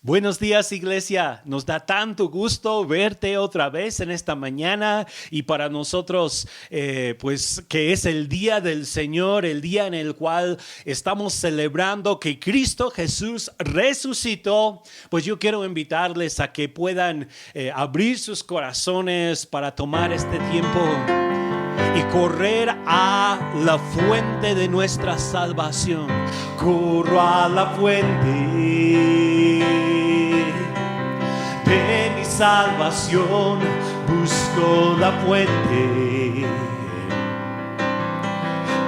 Buenos días, iglesia. Nos da tanto gusto verte otra vez en esta mañana y para nosotros, pues que es el día del Señor, el día en el cual estamos celebrando que Cristo Jesús resucitó. Pues yo quiero invitarles a que puedan abrir sus corazones para tomar este tiempo y correr a la fuente de nuestra salvación. Corro a la fuente de mi salvación, busco la fuente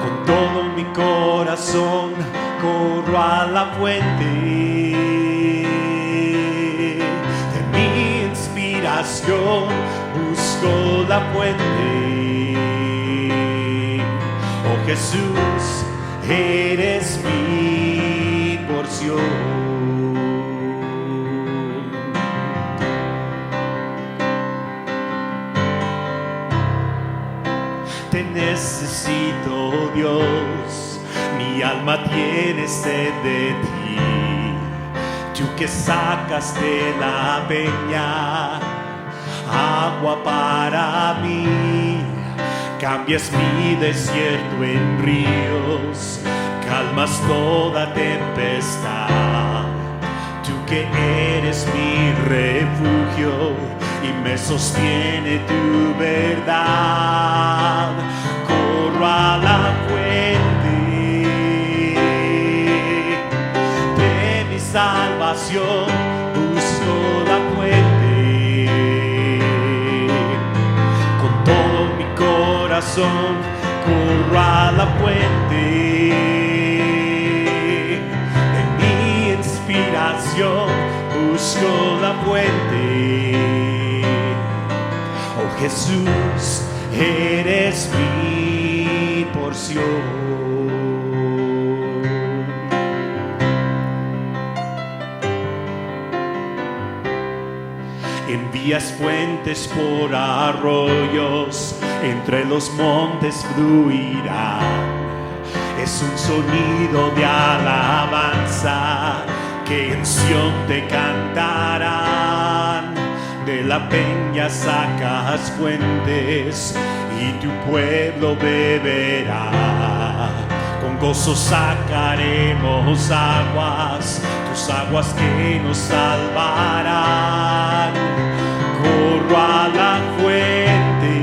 con todo mi corazón. Corro a la fuente de mi inspiración, busco la fuente. Oh Jesús, eres mi porción. Te necesito, Dios, mi alma tiene sed de ti. Tú que sacas de la peña agua para mí, cambias mi desierto en ríos, calmas toda tempestad. Tú que eres mi refugio y me sostiene tu verdad. Corro a la fuente de mi salvación, busco la fuente con todo mi corazón. Corro a la fuente de mi inspiración, busco la fuente. Oh Jesús, eres mi porción. Envías fuentes por arroyos, entre los montes fluirán. Es un sonido de alabanza que en Sión te cantarán. De la peña sacas fuentes y tu pueblo beberá. Con gozo sacaremos aguas, tus aguas que nos salvarán. Corro a la fuente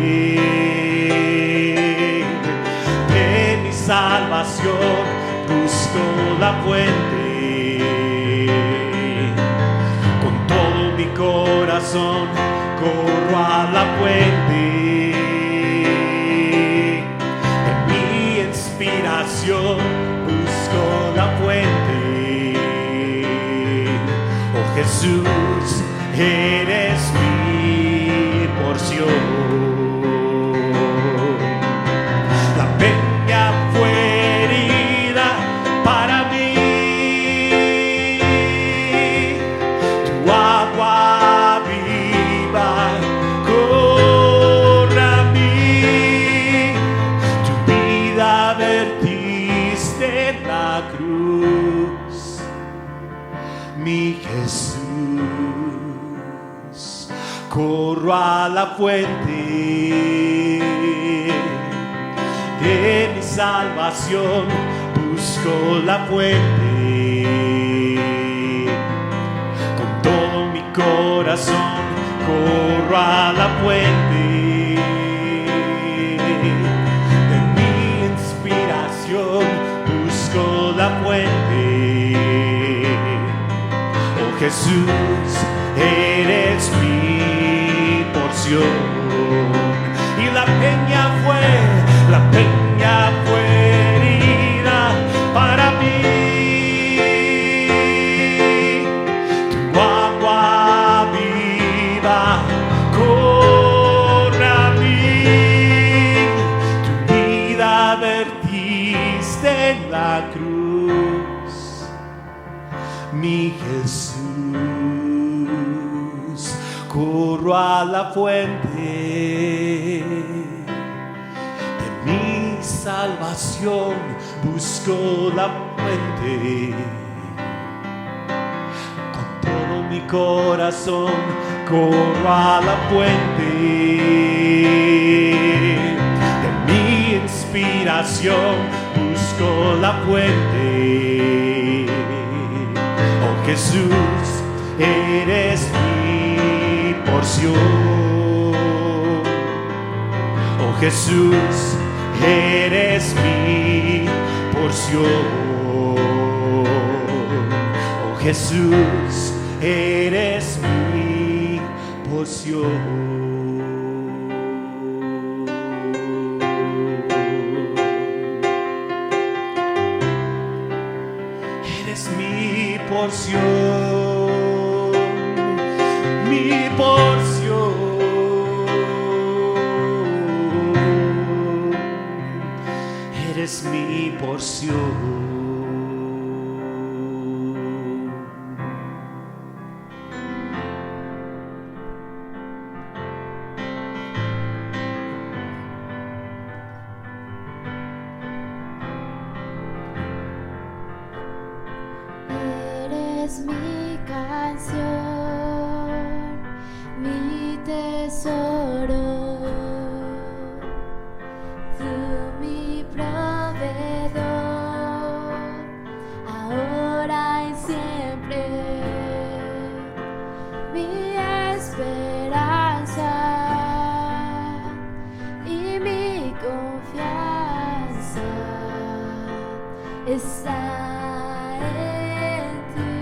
de mi salvación, busco la fuente con todo mi corazón. Corro a la fuente de mi inspiración, busco la fuente. Oh Jesús, eres mi porción. La peña fue herida para mí, tu agua viva corre a mí, tu vida vertiste en la cruz, mi Jesús. Corro a la fuente de mi salvación, busco la fuente con todo mi corazón. Corro a la fuente de mi inspiración, busco la fuente. Oh Jesús, eres mi porción. Y la peña fue herida para mí, tu agua viva corre a mí, tu vida vertiste en la cruz, mi Jesús. Corro a la fuente de mi salvación, busco la fuente con todo mi mi corazón corro a la fuente de mi inspiración, busco la fuente. Oh Jesús, eres mi porción. Oh Jesús, eres mi porción. Oh Jesús, eres mi porción. Eres mi porción, mi porción. Eres mi porción. Eres mi canción, mi tesoro, tú mi proveedor, ahora y siempre, mi esperanza y mi confianza está en ti.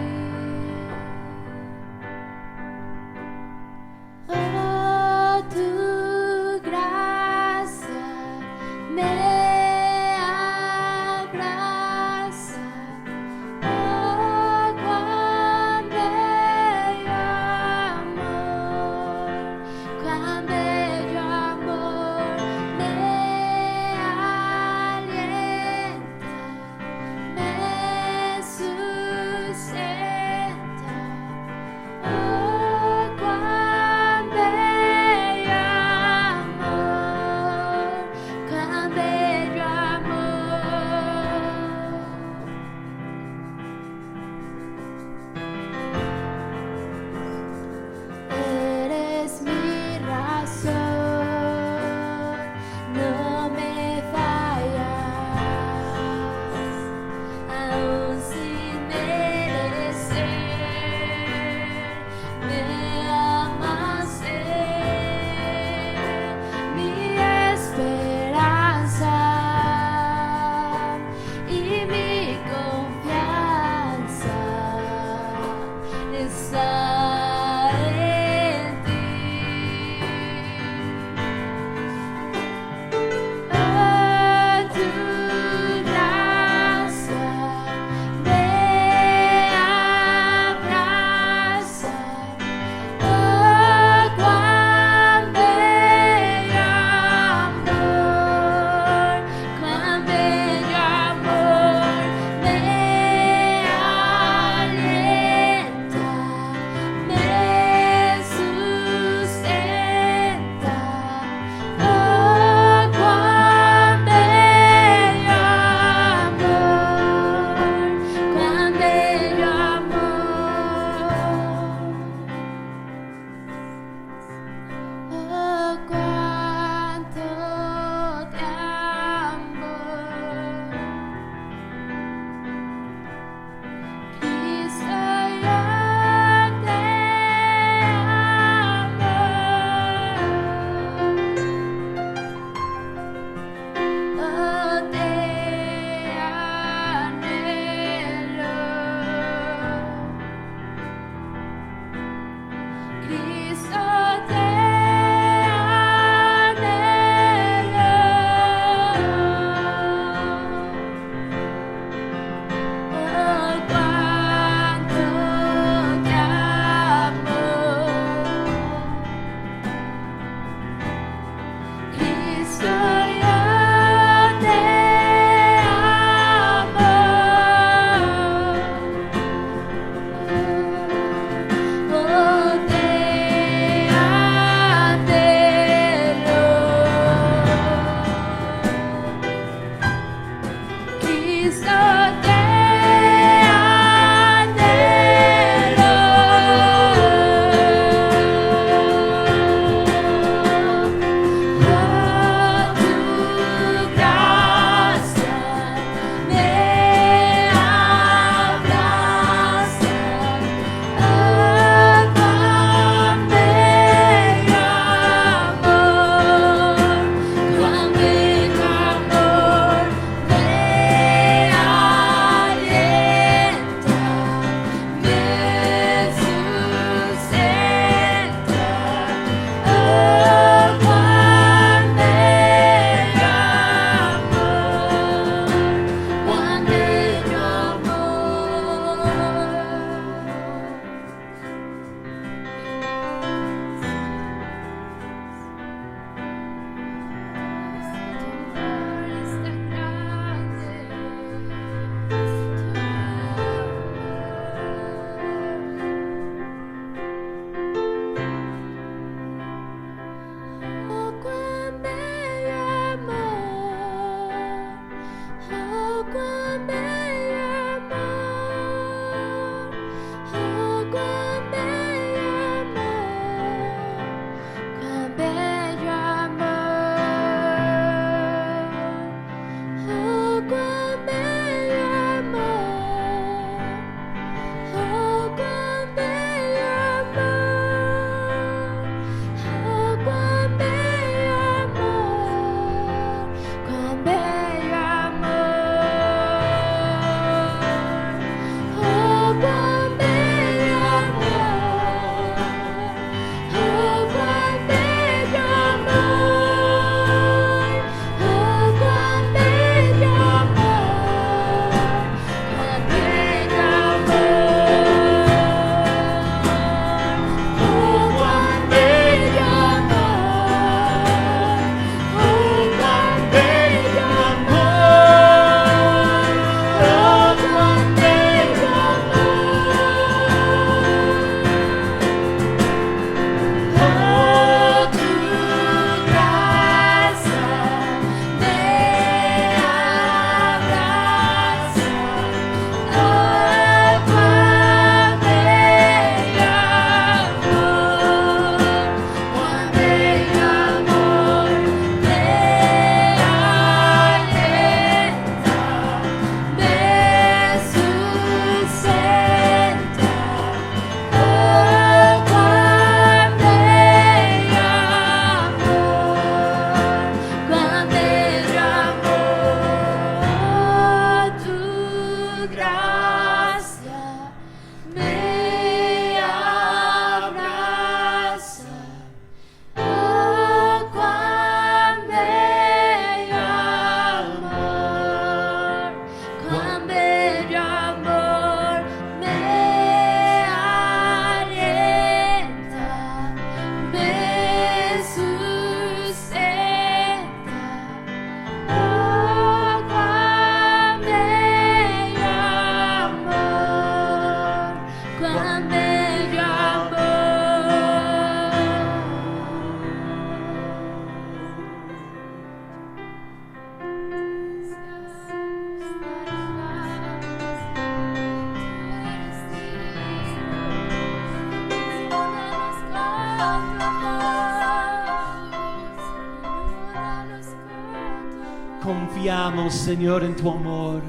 Confiamos, Señor, en tu amor.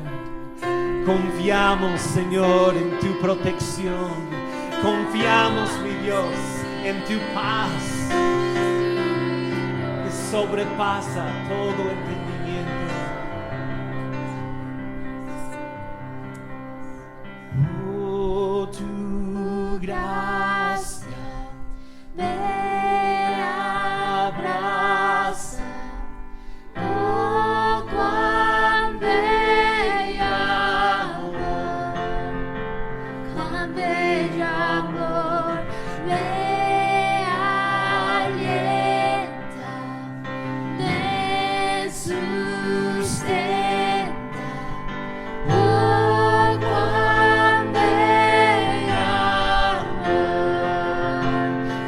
Confiamos, Señor, en tu protección. Confiamos, mi Dios, en tu paz que sobrepasa todo entendimiento. Oh, tu gracia me abraza. Oh, cuán bella amor me alienta, me sustenta. Oh, cuán bella amor,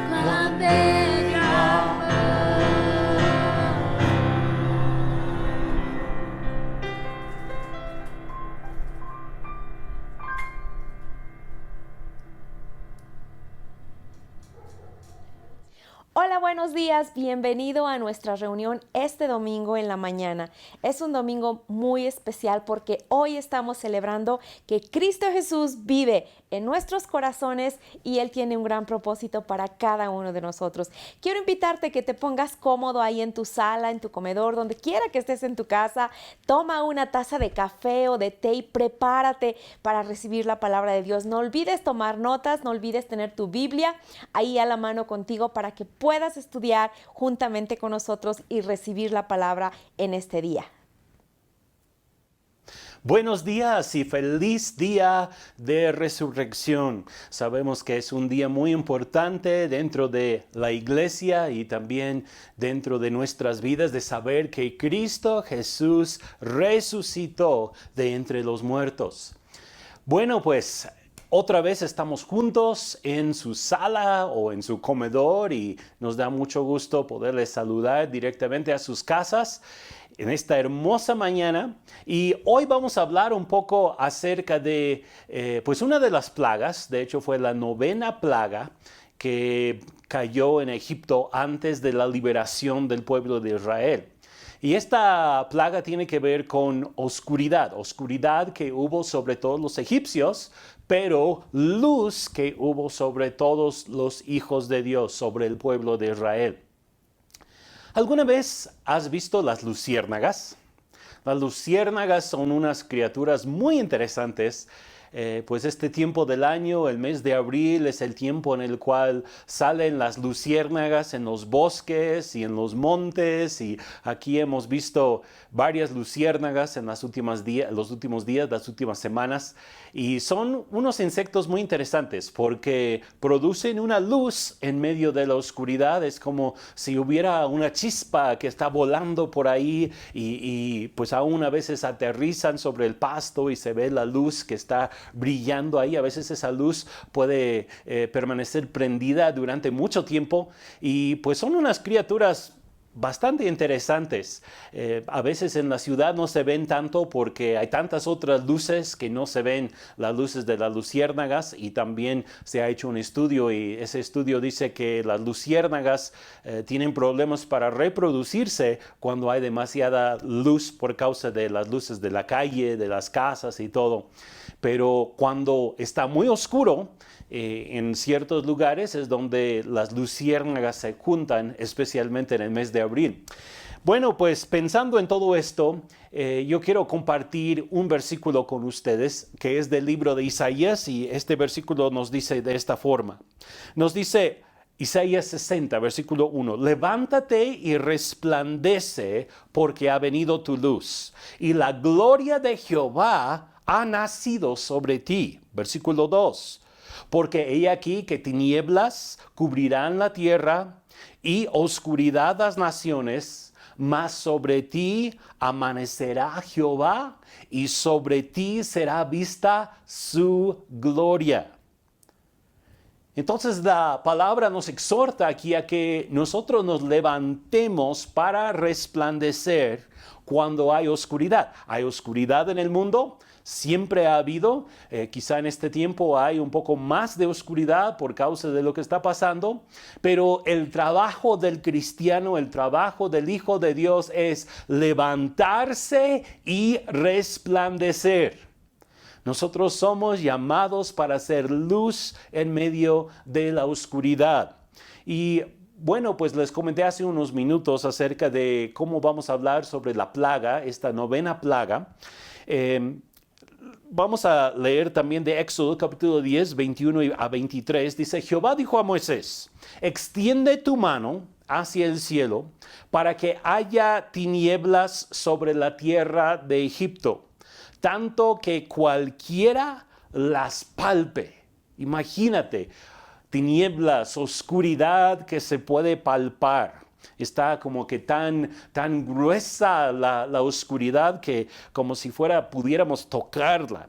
cuán bella amor. Hola, buenos días. Bienvenido a nuestra reunión este domingo en la mañana. Es un domingo muy especial porque hoy estamos celebrando que Cristo Jesús vive en nuestros corazones y Él tiene un gran propósito para cada uno de nosotros. Quiero invitarte que te pongas cómodo ahí en tu sala, en tu comedor, donde quiera que estés en tu casa. Toma una taza de café o de té y prepárate para recibir la palabra de Dios. No olvides tomar notas, no olvides tener tu Biblia ahí a la mano contigo para que puedas estudiar juntamente con nosotros y recibir la palabra en este día. Buenos días y feliz día de resurrección. Sabemos que es un día muy importante dentro de la iglesia y también dentro de nuestras vidas de saber que Cristo Jesús resucitó de entre los muertos. Bueno, pues otra vez estamos juntos en su sala o en su comedor y nos da mucho gusto poderles saludar directamente a sus casas en esta hermosa mañana. Y hoy vamos a hablar un poco acerca de pues una de las plagas. De hecho fue la 9ª plaga que cayó en Egipto antes de la liberación del pueblo de Israel. Y esta plaga tiene que ver con oscuridad que hubo sobre todos los egipcios, pero luz que hubo sobre todos los hijos de Dios, sobre el pueblo de Israel. ¿Alguna vez has visto las luciérnagas? Las luciérnagas son unas criaturas muy interesantes. Pues este tiempo del año, el mes de abril, es el tiempo en el cual salen las luciérnagas en los bosques y en los montes, y aquí hemos visto varias luciérnagas en los últimos días, las últimas semanas, y son unos insectos muy interesantes porque producen una luz en medio de la oscuridad. Es como si hubiera una chispa que está volando por ahí y pues aún a veces aterrizan sobre el pasto y se ve la luz que está brillando ahí. A veces esa luz puede permanecer prendida durante mucho tiempo y pues son unas criaturas bastante interesantes. A veces en la ciudad no se ven tanto porque hay tantas otras luces que no se ven las luces de las luciérnagas, y también se ha hecho un estudio y ese estudio dice que las luciérnagas tienen problemas para reproducirse cuando hay demasiada luz por causa de las luces de la calle, de las casas y todo. Pero cuando está muy oscuro, en ciertos lugares es donde las luciérnagas se juntan, especialmente en el mes de abril. Bueno, pues pensando en todo esto, yo quiero compartir un versículo con ustedes que es del libro de Isaías, y este versículo nos dice de esta forma. Nos dice Isaías 60, versículo 1: levántate y resplandece, porque ha venido tu luz, y la gloria de Jehová ha nacido sobre ti. Versículo 2: porque he aquí que tinieblas cubrirán la tierra y oscuridad las naciones, mas sobre ti amanecerá Jehová y sobre ti será vista su gloria. Entonces la palabra nos exhorta aquí a que nosotros nos levantemos para resplandecer cuando hay oscuridad. Hay oscuridad en el mundo, siempre ha habido, quizá en este tiempo hay un poco más de oscuridad por causa de lo que está pasando, pero el trabajo del cristiano, el trabajo del Hijo de Dios es levantarse y resplandecer. Nosotros somos llamados para ser luz en medio de la oscuridad. Y bueno, pues les comenté hace unos minutos acerca de cómo vamos a hablar sobre la plaga, esta novena plaga. Vamos a leer también de Éxodo capítulo 10, 21 a 23. Dice, Jehová dijo a Moisés, extiende tu mano hacia el cielo para que haya tinieblas sobre la tierra de Egipto, tanto que cualquiera las palpe. Imagínate, tinieblas, oscuridad que se puede palpar. Está como que tan gruesa la oscuridad que como si pudiéramos tocarla.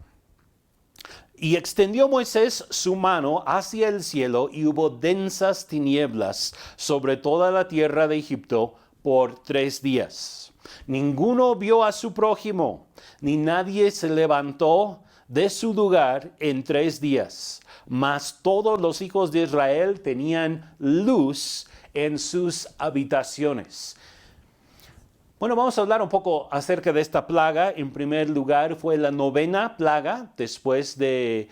Y extendió Moisés su mano hacia el cielo y hubo densas tinieblas sobre toda la tierra de Egipto por 3 días. Ninguno vio a su prójimo, ni nadie se levantó de su lugar en 3 días. Mas todos los hijos de Israel tenían luz en sus habitaciones. Bueno, vamos a hablar un poco acerca de esta plaga. En primer lugar, fue la novena plaga, después de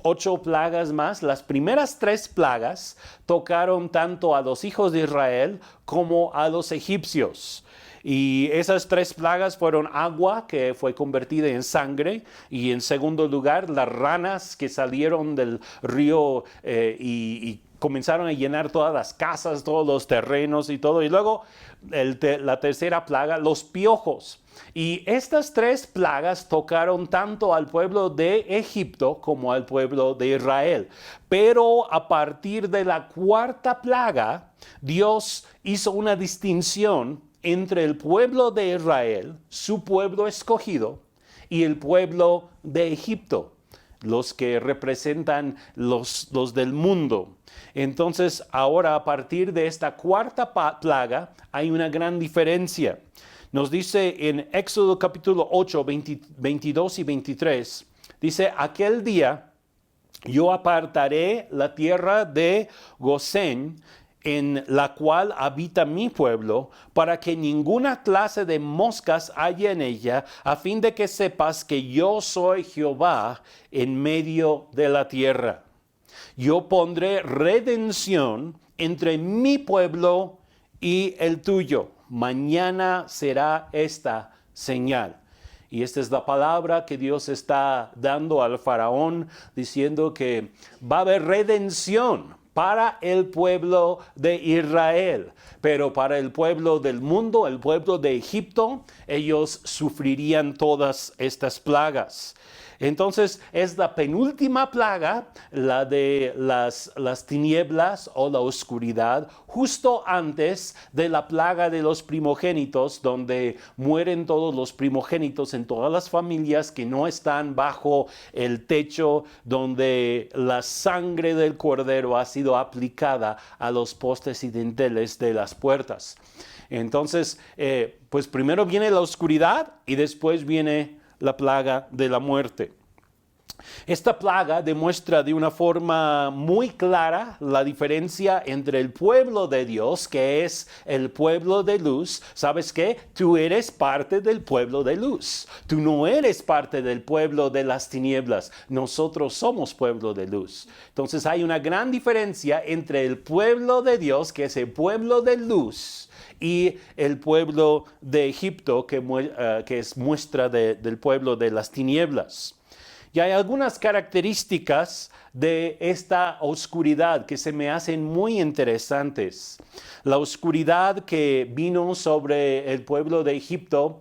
8 plagas más. Las primeras 3 plagas tocaron tanto a los hijos de Israel como a los egipcios. Y esas 3 plagas fueron agua que fue convertida en sangre, y en segundo lugar las ranas que salieron del río y comenzaron a llenar todas las casas, todos los terrenos y todo. Y luego la tercera plaga, los piojos. Y estas 3 plagas tocaron tanto al pueblo de Egipto como al pueblo de Israel. Pero a partir de la 4ª plaga, Dios hizo una distinción entre el pueblo de Israel, su pueblo escogido, y el pueblo de Egipto, los que representan los del mundo. Entonces, ahora a partir de esta 4ª plaga, hay una gran diferencia. Nos dice en Éxodo capítulo 8, 22 y 23, dice, aquel día yo apartaré la tierra de Gosén, en la cual habita mi pueblo, para que ninguna clase de moscas haya en ella, a fin de que sepas que yo soy Jehová en medio de la tierra. Yo pondré redención entre mi pueblo y el tuyo. Mañana será esta señal. Y esta es la palabra que Dios está dando al faraón, diciendo que va a haber redención para el pueblo de Israel, pero para el pueblo del mundo, el pueblo de Egipto, ellos sufrirían todas estas plagas. Entonces es la penúltima plaga, la de las tinieblas o la oscuridad, justo antes de la plaga de los primogénitos, donde mueren todos los primogénitos en todas las familias que no están bajo el techo, donde la sangre del cordero ha sido aplicada a los postes y dinteles de las puertas. Entonces, pues primero viene la oscuridad y después viene la plaga de la muerte. Esta plaga demuestra de una forma muy clara la diferencia entre el pueblo de Dios, que es el pueblo de luz. ¿Sabes qué? Tú eres parte del pueblo de luz. Tú no eres parte del pueblo de las tinieblas. Nosotros somos pueblo de luz. Entonces hay una gran diferencia entre el pueblo de Dios, que es el pueblo de luz, y el pueblo de Egipto, que es muestra del pueblo de las tinieblas. Y hay algunas características de esta oscuridad que se me hacen muy interesantes. La oscuridad que vino sobre el pueblo de Egipto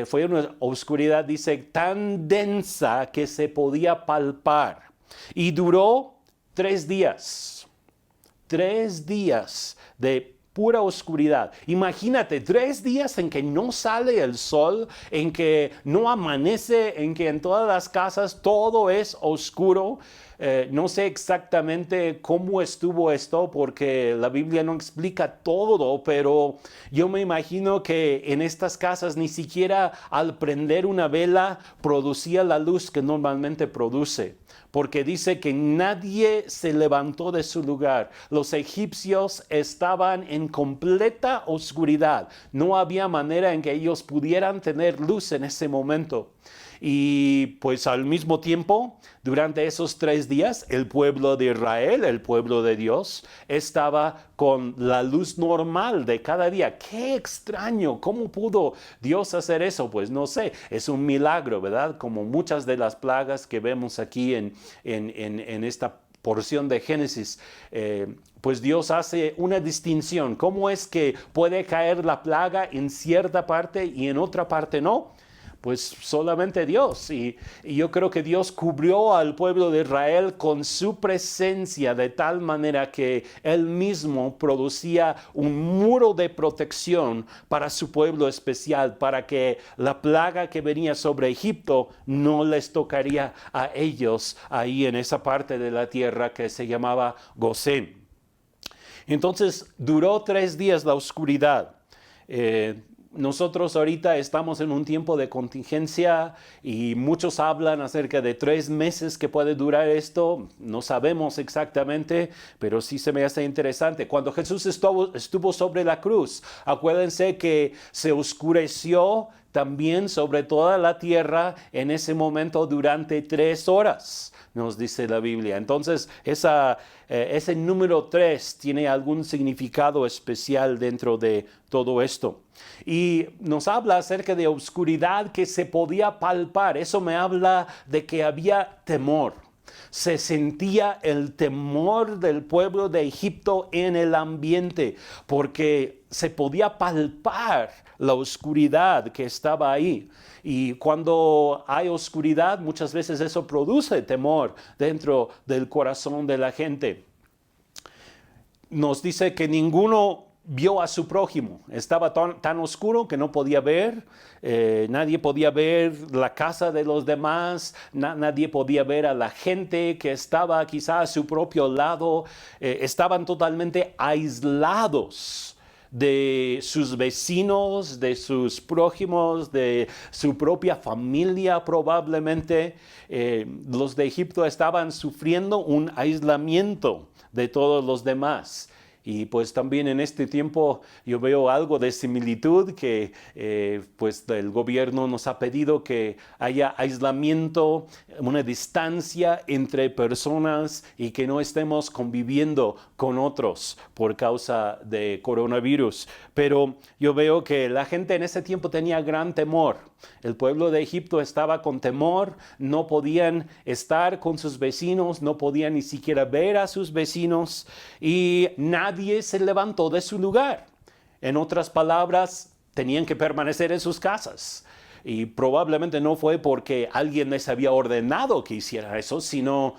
fue una oscuridad, dice, tan densa que se podía palpar. Y duró 3 días. 3 días de pura oscuridad. Imagínate 3 días en que no sale el sol, en que no amanece, en que en todas las casas todo es oscuro. No sé exactamente cómo estuvo esto porque la Biblia no explica todo, pero yo me imagino que en estas casas ni siquiera al prender una vela producía la luz que normalmente produce. Porque dice que nadie se levantó de su lugar. Los egipcios estaban en completa oscuridad. No había manera en que ellos pudieran tener luz en ese momento. Y pues al mismo tiempo, durante esos 3 días, el pueblo de Israel, el pueblo de Dios, estaba con la luz normal de cada día. ¡Qué extraño! ¿Cómo pudo Dios hacer eso? Pues no sé, es un milagro, ¿verdad? Como muchas de las plagas que vemos aquí en esta porción de Génesis, pues Dios hace una distinción. ¿Cómo es que puede caer la plaga en cierta parte y en otra parte no? Pues solamente Dios. Y yo creo que Dios cubrió al pueblo de Israel con su presencia de tal manera que Él mismo producía un muro de protección para su pueblo especial, para que la plaga que venía sobre Egipto no les tocaría a ellos ahí en esa parte de la tierra que se llamaba Gosén. Entonces duró 3 días la oscuridad. Nosotros ahorita estamos en un tiempo de contingencia y muchos hablan acerca de 3 meses que puede durar esto. No sabemos exactamente, pero sí se me hace interesante. Cuando Jesús estuvo sobre la cruz, acuérdense que se oscureció también sobre toda la tierra en ese momento durante 3 horas. Nos dice la Biblia. Entonces, ese número 3 tiene algún significado especial dentro de todo esto. Y nos habla acerca de oscuridad que se podía palpar. Eso me habla de que había temor. Se sentía el temor del pueblo de Egipto en el ambiente, porque se podía palpar la oscuridad que estaba ahí. Y cuando hay oscuridad, muchas veces eso produce temor dentro del corazón de la gente. Nos dice que ninguno vio a su prójimo. Estaba tan oscuro que no podía ver. Nadie podía ver la casa de los demás. Nadie podía ver a la gente que estaba quizá a su propio lado. Estaban totalmente aislados de sus vecinos, de sus prójimos, de su propia familia probablemente. Los de Egipto estaban sufriendo un aislamiento de todos los demás. Y pues también en este tiempo yo veo algo de similitud que pues el gobierno nos ha pedido que haya aislamiento, una distancia entre personas y que no estemos conviviendo con otros por causa de coronavirus. Pero yo veo que la gente en ese tiempo tenía gran temor. El pueblo de Egipto estaba con temor, no podían estar con sus vecinos, no podían ni siquiera ver a sus vecinos y nadie se levantó de su lugar. En otras palabras, tenían que permanecer en sus casas. Y probablemente no fue porque alguien les había ordenado que hiciera eso, sino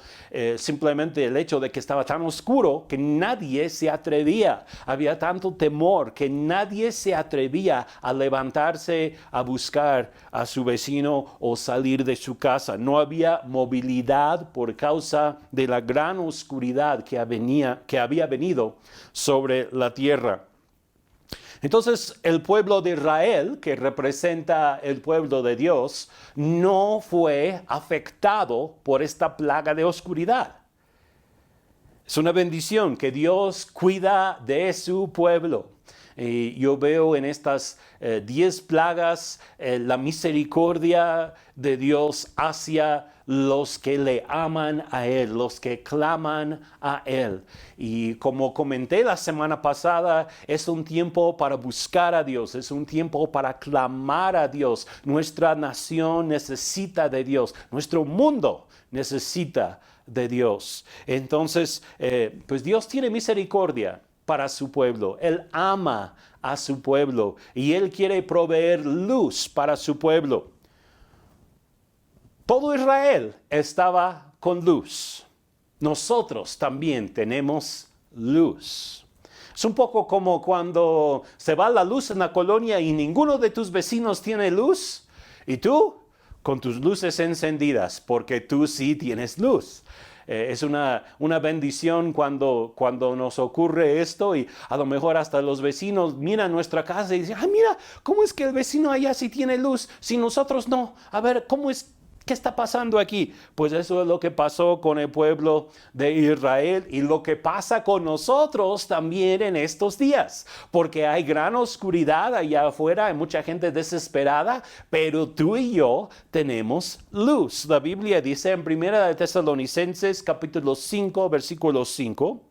simplemente el hecho de que estaba tan oscuro que nadie se atrevía. Había tanto temor que nadie se atrevía a levantarse a buscar a su vecino o salir de su casa. No había movilidad por causa de la gran oscuridad que había venido sobre la tierra. Entonces el pueblo de Israel, que representa el pueblo de Dios, no fue afectado por esta plaga de oscuridad. Es una bendición que Dios cuida de su pueblo. Y yo veo en estas 10 plagas la misericordia de Dios hacia los que le aman a Él, los que claman a Él. Y como comenté la semana pasada, es un tiempo para buscar a Dios, es un tiempo para clamar a Dios. Nuestra nación necesita de Dios, nuestro mundo necesita de Dios. Entonces, pues Dios tiene misericordia para su pueblo. Él ama a su pueblo y Él quiere proveer luz para su pueblo. Todo Israel estaba con luz. Nosotros también tenemos luz. Es un poco como cuando se va la luz en la colonia y ninguno de tus vecinos tiene luz. Y tú, con tus luces encendidas, porque tú sí tienes luz. Es una bendición cuando nos ocurre esto y a lo mejor hasta los vecinos miran nuestra casa y dicen, mira, ¿cómo es que el vecino allá sí tiene luz si nosotros no? A ver, ¿qué está pasando aquí? Pues eso es lo que pasó con el pueblo de Israel y lo que pasa con nosotros también en estos días. Porque hay gran oscuridad allá afuera, hay mucha gente desesperada, pero tú y yo tenemos luz. La Biblia dice en 1 Tesalonicenses capítulo 5, versículo 5,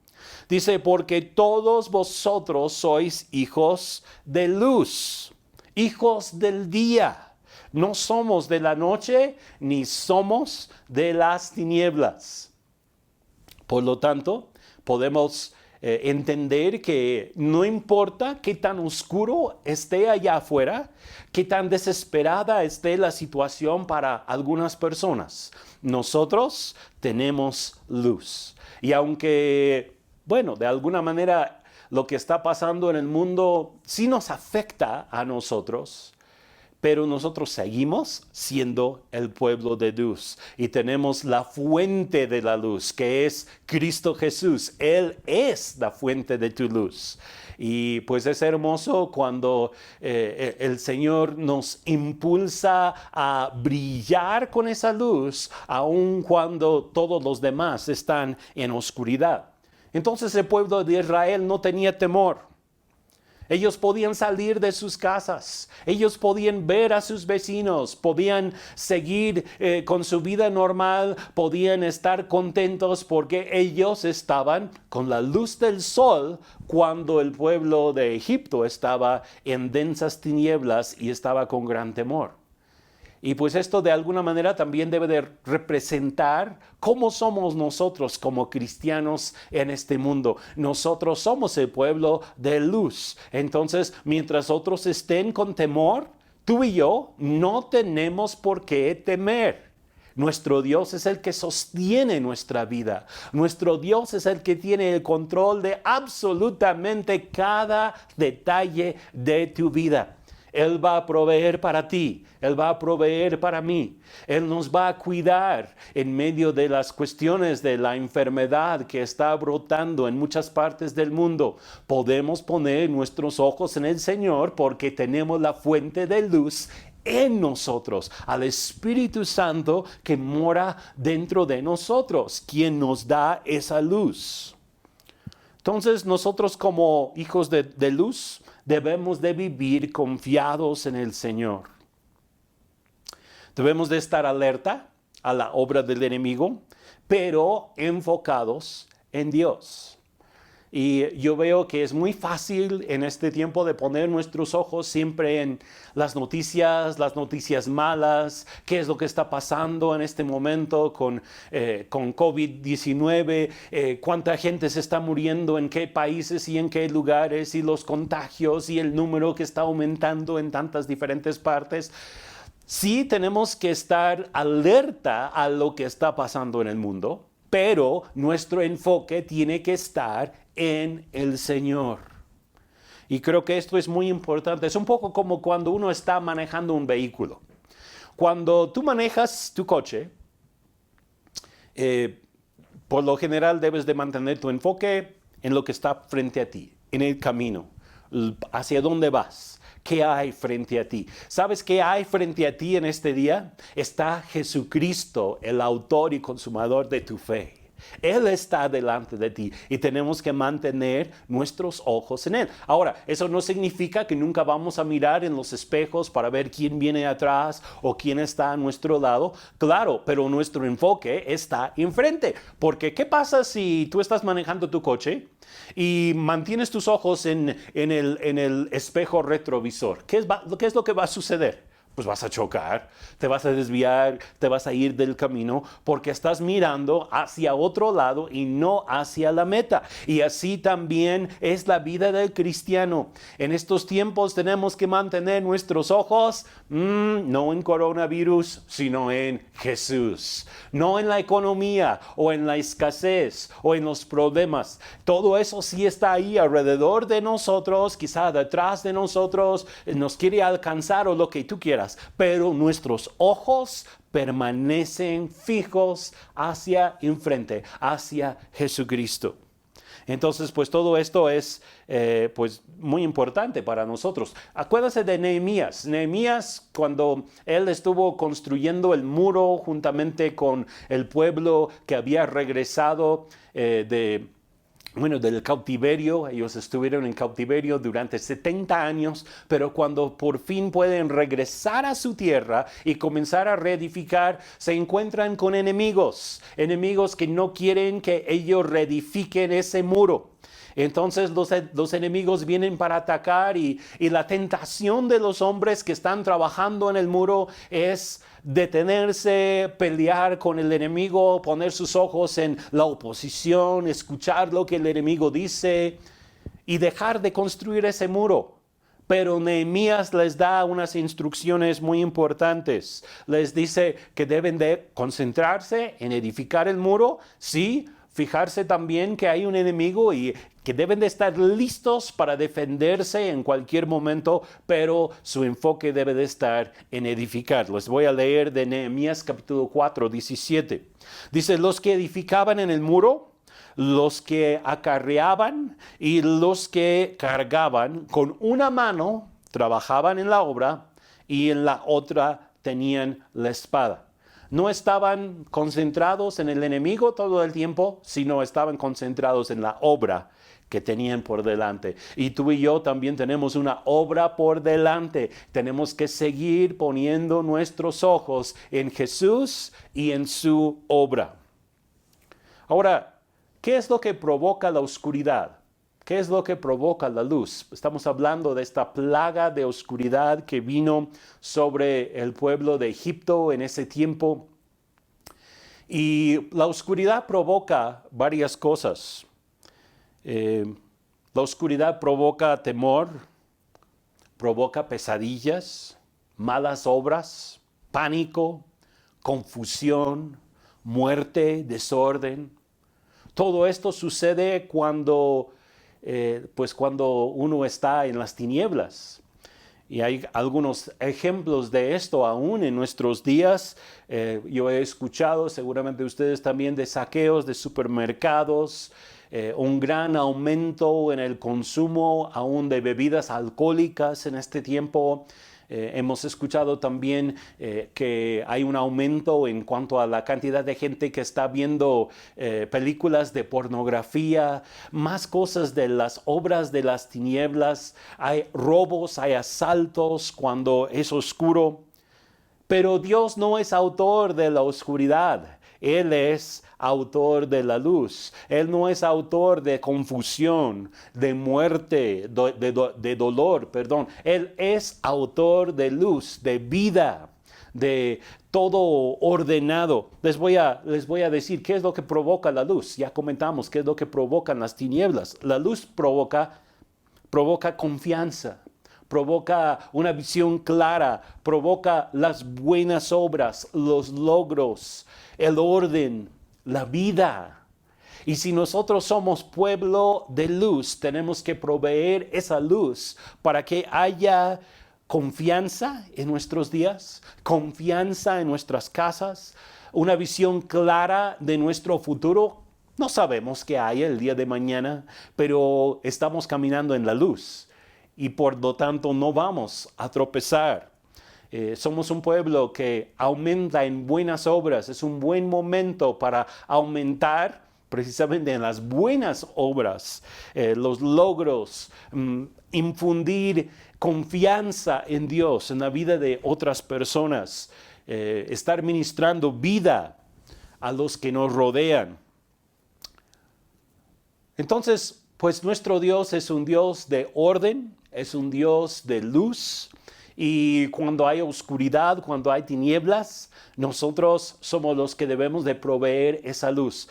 dice, porque todos vosotros sois hijos de luz, hijos del día. No somos de la noche ni somos de las tinieblas. Por lo tanto, podemos entender que no importa qué tan oscuro esté allá afuera, qué tan desesperada esté la situación para algunas personas, nosotros tenemos luz. Y aunque, bueno, de alguna manera lo que está pasando en el mundo sí nos afecta a nosotros, pero nosotros seguimos siendo el pueblo de luz y tenemos la fuente de la luz, que es Cristo Jesús. Él es la fuente de tu luz. Y pues es hermoso cuando el Señor nos impulsa a brillar con esa luz, aun cuando todos los demás están en oscuridad. Entonces el pueblo de Israel no tenía temor. Ellos podían salir de sus casas, ellos podían ver a sus vecinos, podían seguir con su vida normal, podían estar contentos porque ellos estaban con la luz del sol cuando el pueblo de Egipto estaba en densas tinieblas y estaba con gran temor. Y pues esto de alguna manera también debe de representar cómo somos nosotros como cristianos en este mundo. Nosotros somos el pueblo de luz. Entonces, mientras otros estén con temor, tú y yo no tenemos por qué temer. Nuestro Dios es el que sostiene nuestra vida. Nuestro Dios es el que tiene el control de absolutamente cada detalle de tu vida. Él va a proveer para ti, Él va a proveer para mí. Él nos va a cuidar en medio de las cuestiones de la enfermedad que está brotando en muchas partes del mundo. Podemos poner nuestros ojos en el Señor porque tenemos la fuente de luz en nosotros, al Espíritu Santo que mora dentro de nosotros, quien nos da esa luz. Entonces nosotros como hijos de luz debemos de vivir confiados en el Señor. Debemos de estar alerta a la obra del enemigo, pero enfocados en Dios. Y yo veo que es muy fácil en este tiempo de poner nuestros ojos siempre en las noticias malas, qué es lo que está pasando en este momento con COVID-19, cuánta gente se está muriendo en qué países y en qué lugares, y los contagios y el número que está aumentando en tantas diferentes partes. Sí tenemos que estar alerta a lo que está pasando en el mundo, pero nuestro enfoque tiene que estar en el Señor. Y creo que esto es muy importante. Es un poco como cuando uno está manejando un vehículo. Cuando tú manejas tu coche, por lo general debes de mantener tu enfoque en lo que está frente a ti, en el camino, hacia dónde vas. ¿Qué hay frente a ti? ¿Sabes qué hay frente a ti en este día? Está Jesucristo, el autor y consumador de tu fe. Él está delante de ti y tenemos que mantener nuestros ojos en Él. Ahora, eso no significa que nunca vamos a mirar en los espejos para ver quién viene atrás o quién está a nuestro lado. Claro, pero nuestro enfoque está enfrente. Porque, ¿qué pasa si tú estás manejando tu coche y mantienes tus ojos en el espejo retrovisor? ¿Qué es lo que va a suceder? pues vas a chocar, te vas a desviar, te vas a ir del camino porque estás mirando hacia otro lado y no hacia la meta. Y así también es la vida del cristiano. En estos tiempos tenemos que mantener nuestros ojos no en coronavirus, sino en Jesús. No en la economía o en la escasez o en los problemas. Todo eso sí está ahí alrededor de nosotros, quizá detrás de nosotros, nos quiere alcanzar o lo que tú quieras. Pero nuestros ojos permanecen fijos hacia enfrente, hacia Jesucristo. Entonces, pues todo esto es pues muy importante para nosotros. Acuérdense de Nehemías. Nehemías, cuando él estuvo construyendo el muro juntamente con el pueblo que había regresado del cautiverio. Ellos estuvieron en cautiverio durante 70 años, pero cuando por fin pueden regresar a su tierra y comenzar a reedificar, se encuentran con enemigos que no quieren que ellos reedifiquen ese muro. Entonces los enemigos vienen para atacar y la tentación de los hombres que están trabajando en el muro es detenerse, pelear con el enemigo, poner sus ojos en la oposición, escuchar lo que el enemigo dice y dejar de construir ese muro. Pero Nehemías les da unas instrucciones muy importantes. Les dice que deben de concentrarse en edificar el muro, sí, fijarse también que hay un enemigo y que deben de estar listos para defenderse en cualquier momento, pero su enfoque debe de estar en edificar. Les voy a leer de Nehemías capítulo 4, 17. Dice, los que edificaban en el muro, los que acarreaban y los que cargaban, con una mano trabajaban en la obra y en la otra tenían la espada. No estaban concentrados en el enemigo todo el tiempo, sino estaban concentrados en la obra que tenían por delante. Y tú y yo también tenemos una obra por delante. Tenemos que seguir poniendo nuestros ojos en Jesús y en su obra. Ahora, ¿qué es lo que provoca la oscuridad? ¿Qué es lo que provoca la luz? Estamos hablando de esta plaga de oscuridad que vino sobre el pueblo de Egipto en ese tiempo. Y la oscuridad provoca varias cosas. La oscuridad provoca temor, provoca pesadillas, malas obras, pánico, confusión, muerte, desorden. Todo esto sucede cuando uno está en las tinieblas. Y hay algunos ejemplos de esto aún en nuestros días. Yo he escuchado, seguramente ustedes también, de saqueos de supermercados, un gran aumento en el consumo aún de bebidas alcohólicas en este tiempo. Hemos escuchado también que hay un aumento en cuanto a la cantidad de gente que está viendo películas de pornografía, más cosas de las obras de las tinieblas. Hay robos, hay asaltos cuando es oscuro. Pero Dios no es autor de la oscuridad. Él es autor de la luz. Él no es autor de confusión, de muerte, de dolor, perdón. Él es autor de luz, de vida, de todo ordenado. Les voy a decir qué es lo que provoca la luz. Ya comentamos qué es lo que provocan las tinieblas. La luz provoca confianza. Provoca una visión clara, provoca las buenas obras, los logros, el orden, la vida. Y si nosotros somos pueblo de luz, tenemos que proveer esa luz para que haya confianza en nuestros días, confianza en nuestras casas, una visión clara de nuestro futuro. No sabemos qué hay el día de mañana, pero estamos caminando en la luz. Y por lo tanto no vamos a tropezar. Somos un pueblo que aumenta en buenas obras. Es un buen momento para aumentar precisamente en las buenas obras, los logros, infundir confianza en Dios, en la vida de otras personas, estar ministrando vida a los que nos rodean. Entonces, pues nuestro Dios es un Dios de orden, es un Dios de luz Y cuando hay oscuridad, cuando hay tinieblas, nosotros somos los que debemos de proveer esa luz.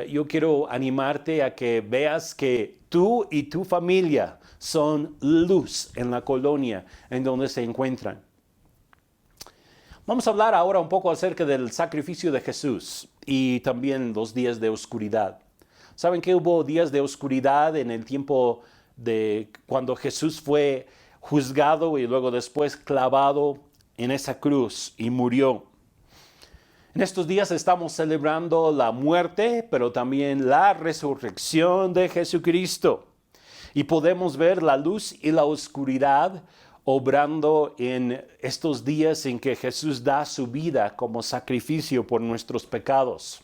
Yo quiero animarte a que veas que tú y tu familia son luz en la colonia en donde se encuentran. Vamos a hablar ahora un poco acerca del sacrificio de Jesús y también los días de oscuridad. ¿Saben que hubo días de oscuridad en el tiempo de cuando Jesús fue juzgado y luego después clavado en esa cruz y murió? En estos días estamos celebrando la muerte, pero también la resurrección de Jesucristo. Y podemos ver la luz y la oscuridad obrando en estos días en que Jesús da su vida como sacrificio por nuestros pecados.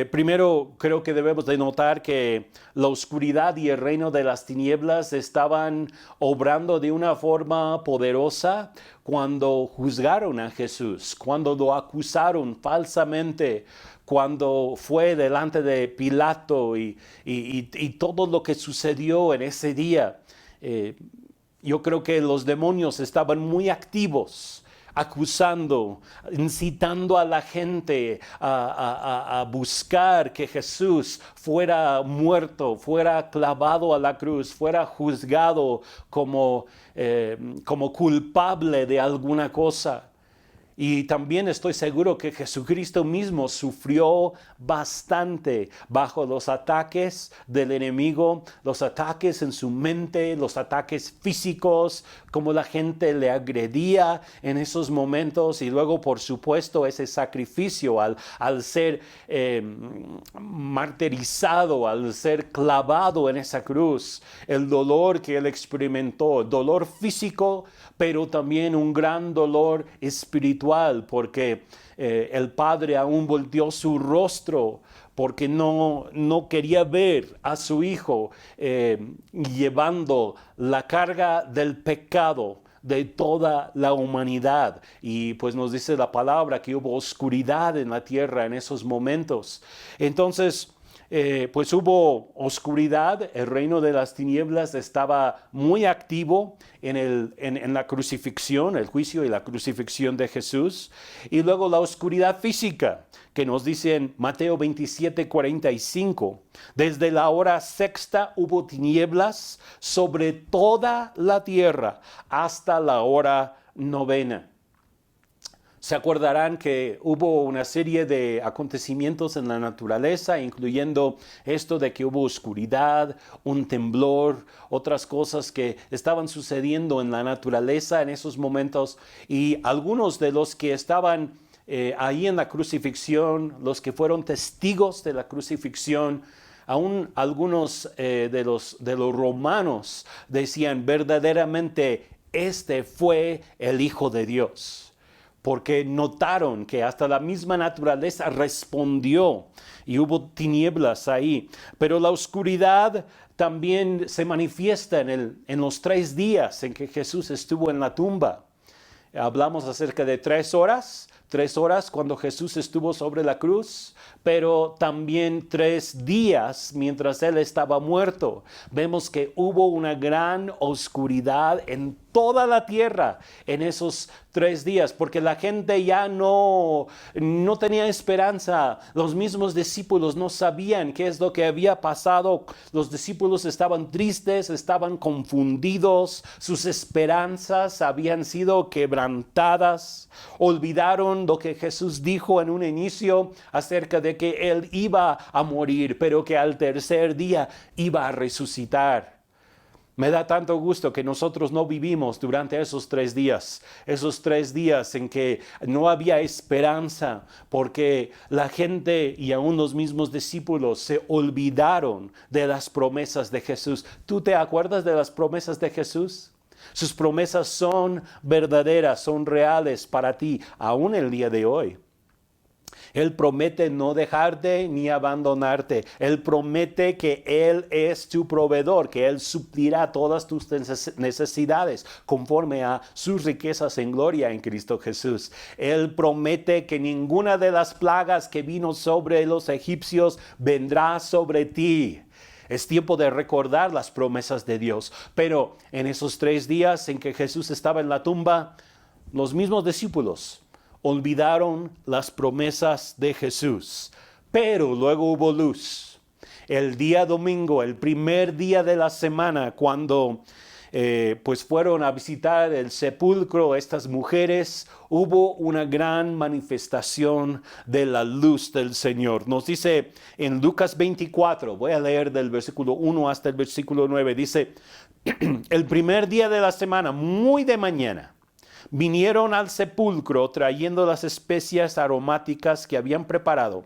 Primero, creo que debemos de notar que la oscuridad y el reino de las tinieblas estaban obrando de una forma poderosa cuando juzgaron a Jesús, cuando lo acusaron falsamente, cuando fue delante de Pilato y todo lo que sucedió en ese día. Yo creo que los demonios estaban muy activos, acusando, incitando a la gente a buscar que Jesús fuera muerto, fuera clavado a la cruz, fuera juzgado como culpable de alguna cosa. Y también estoy seguro que Jesucristo mismo sufrió bastante bajo los ataques del enemigo, los ataques en su mente, los ataques físicos, como la gente le agredía en esos momentos y luego, por supuesto, ese sacrificio al ser martirizado, al ser clavado en esa cruz, el dolor que él experimentó, dolor físico, pero también un gran dolor espiritual, porque el padre aún volteó su rostro porque no quería ver a su hijo llevando la carga del pecado de toda la humanidad. Y pues nos dice la palabra que hubo oscuridad en la tierra en esos momentos. Entonces, pues hubo oscuridad, el reino de las tinieblas estaba muy activo en la crucifixión, el juicio y la crucifixión de Jesús. Y luego la oscuridad física, que nos dice en Mateo 27:45, desde la hora sexta hubo tinieblas sobre toda la tierra hasta la hora novena. Se acordarán que hubo una serie de acontecimientos en la naturaleza, incluyendo esto de que hubo oscuridad, un temblor, otras cosas que estaban sucediendo en la naturaleza en esos momentos. Y algunos de los que estaban ahí en la crucifixión, los que fueron testigos de la crucifixión, aún algunos de los romanos decían verdaderamente, este fue el Hijo de Dios. Porque notaron que hasta la misma naturaleza respondió y hubo tinieblas ahí. Pero la oscuridad también se manifiesta en los 3 días en que Jesús estuvo en la tumba. Hablamos acerca de 3 horas cuando Jesús estuvo sobre la cruz, pero también 3 días mientras Él estaba muerto. Vemos que hubo una gran oscuridad en toda la tierra en esos 3 días, porque la gente ya no tenía esperanza. Los mismos discípulos no sabían qué es lo que había pasado. Los discípulos estaban tristes, estaban confundidos, sus esperanzas habían sido quebrantadas. Olvidaron lo que Jesús dijo en un inicio acerca de que Él iba a morir, pero que al tercer día iba a resucitar. Me da tanto gusto que nosotros no vivimos durante esos 3 días en que no había esperanza, porque la gente y aún los mismos discípulos se olvidaron de las promesas de Jesús. ¿Tú te acuerdas de las promesas de Jesús? Sus promesas son verdaderas, son reales para ti, aún el día de hoy. Él promete no dejarte ni abandonarte. Él promete que Él es tu proveedor, que Él suplirá todas tus necesidades conforme a sus riquezas en gloria en Cristo Jesús. Él promete que ninguna de las plagas que vino sobre los egipcios vendrá sobre ti. Es tiempo de recordar las promesas de Dios. Pero en esos 3 días en que Jesús estaba en la tumba, los mismos discípulos olvidaron las promesas de Jesús. Pero luego hubo luz. El día domingo, el primer día de la semana, cuando pues fueron a visitar el sepulcro estas mujeres, hubo una gran manifestación de la luz del Señor. Nos dice en Lucas 24, voy a leer del versículo 1 hasta el versículo 9, dice, el primer día de la semana, muy de mañana, vinieron al sepulcro trayendo las especias aromáticas que habían preparado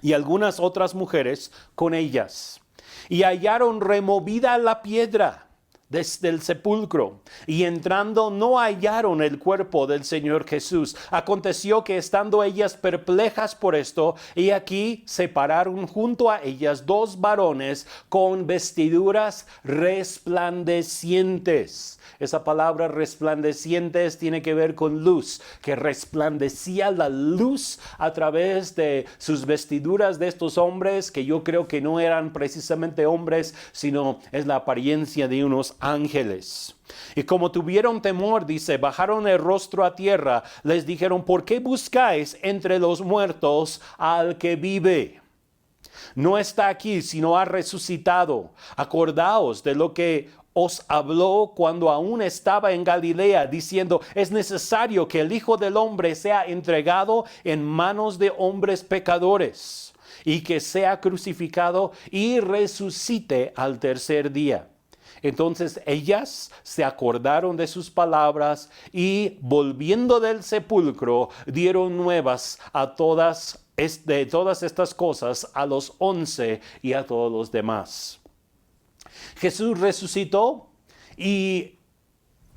y algunas otras mujeres con ellas. Y hallaron removida la piedra desde el sepulcro, y entrando no hallaron el cuerpo del Señor Jesús. Aconteció que estando ellas perplejas por esto, y aquí se pararon junto a ellas 2 varones con vestiduras resplandecientes. Esa palabra resplandecientes tiene que ver con luz, que resplandecía la luz a través de sus vestiduras de estos hombres, que yo creo que no eran precisamente hombres, sino es la apariencia de unos ángeles. Y como tuvieron temor, dice, bajaron el rostro a tierra, les dijeron, ¿por qué buscáis entre los muertos al que vive? No está aquí, sino ha resucitado. Acordaos de lo que os habló cuando aún estaba en Galilea, diciendo, es necesario que el Hijo del Hombre sea entregado en manos de hombres pecadores, y que sea crucificado y resucite al tercer día. Entonces ellas se acordaron de sus palabras y volviendo del sepulcro dieron nuevas de todas estas cosas a los 11 y a todos los demás. Jesús resucitó y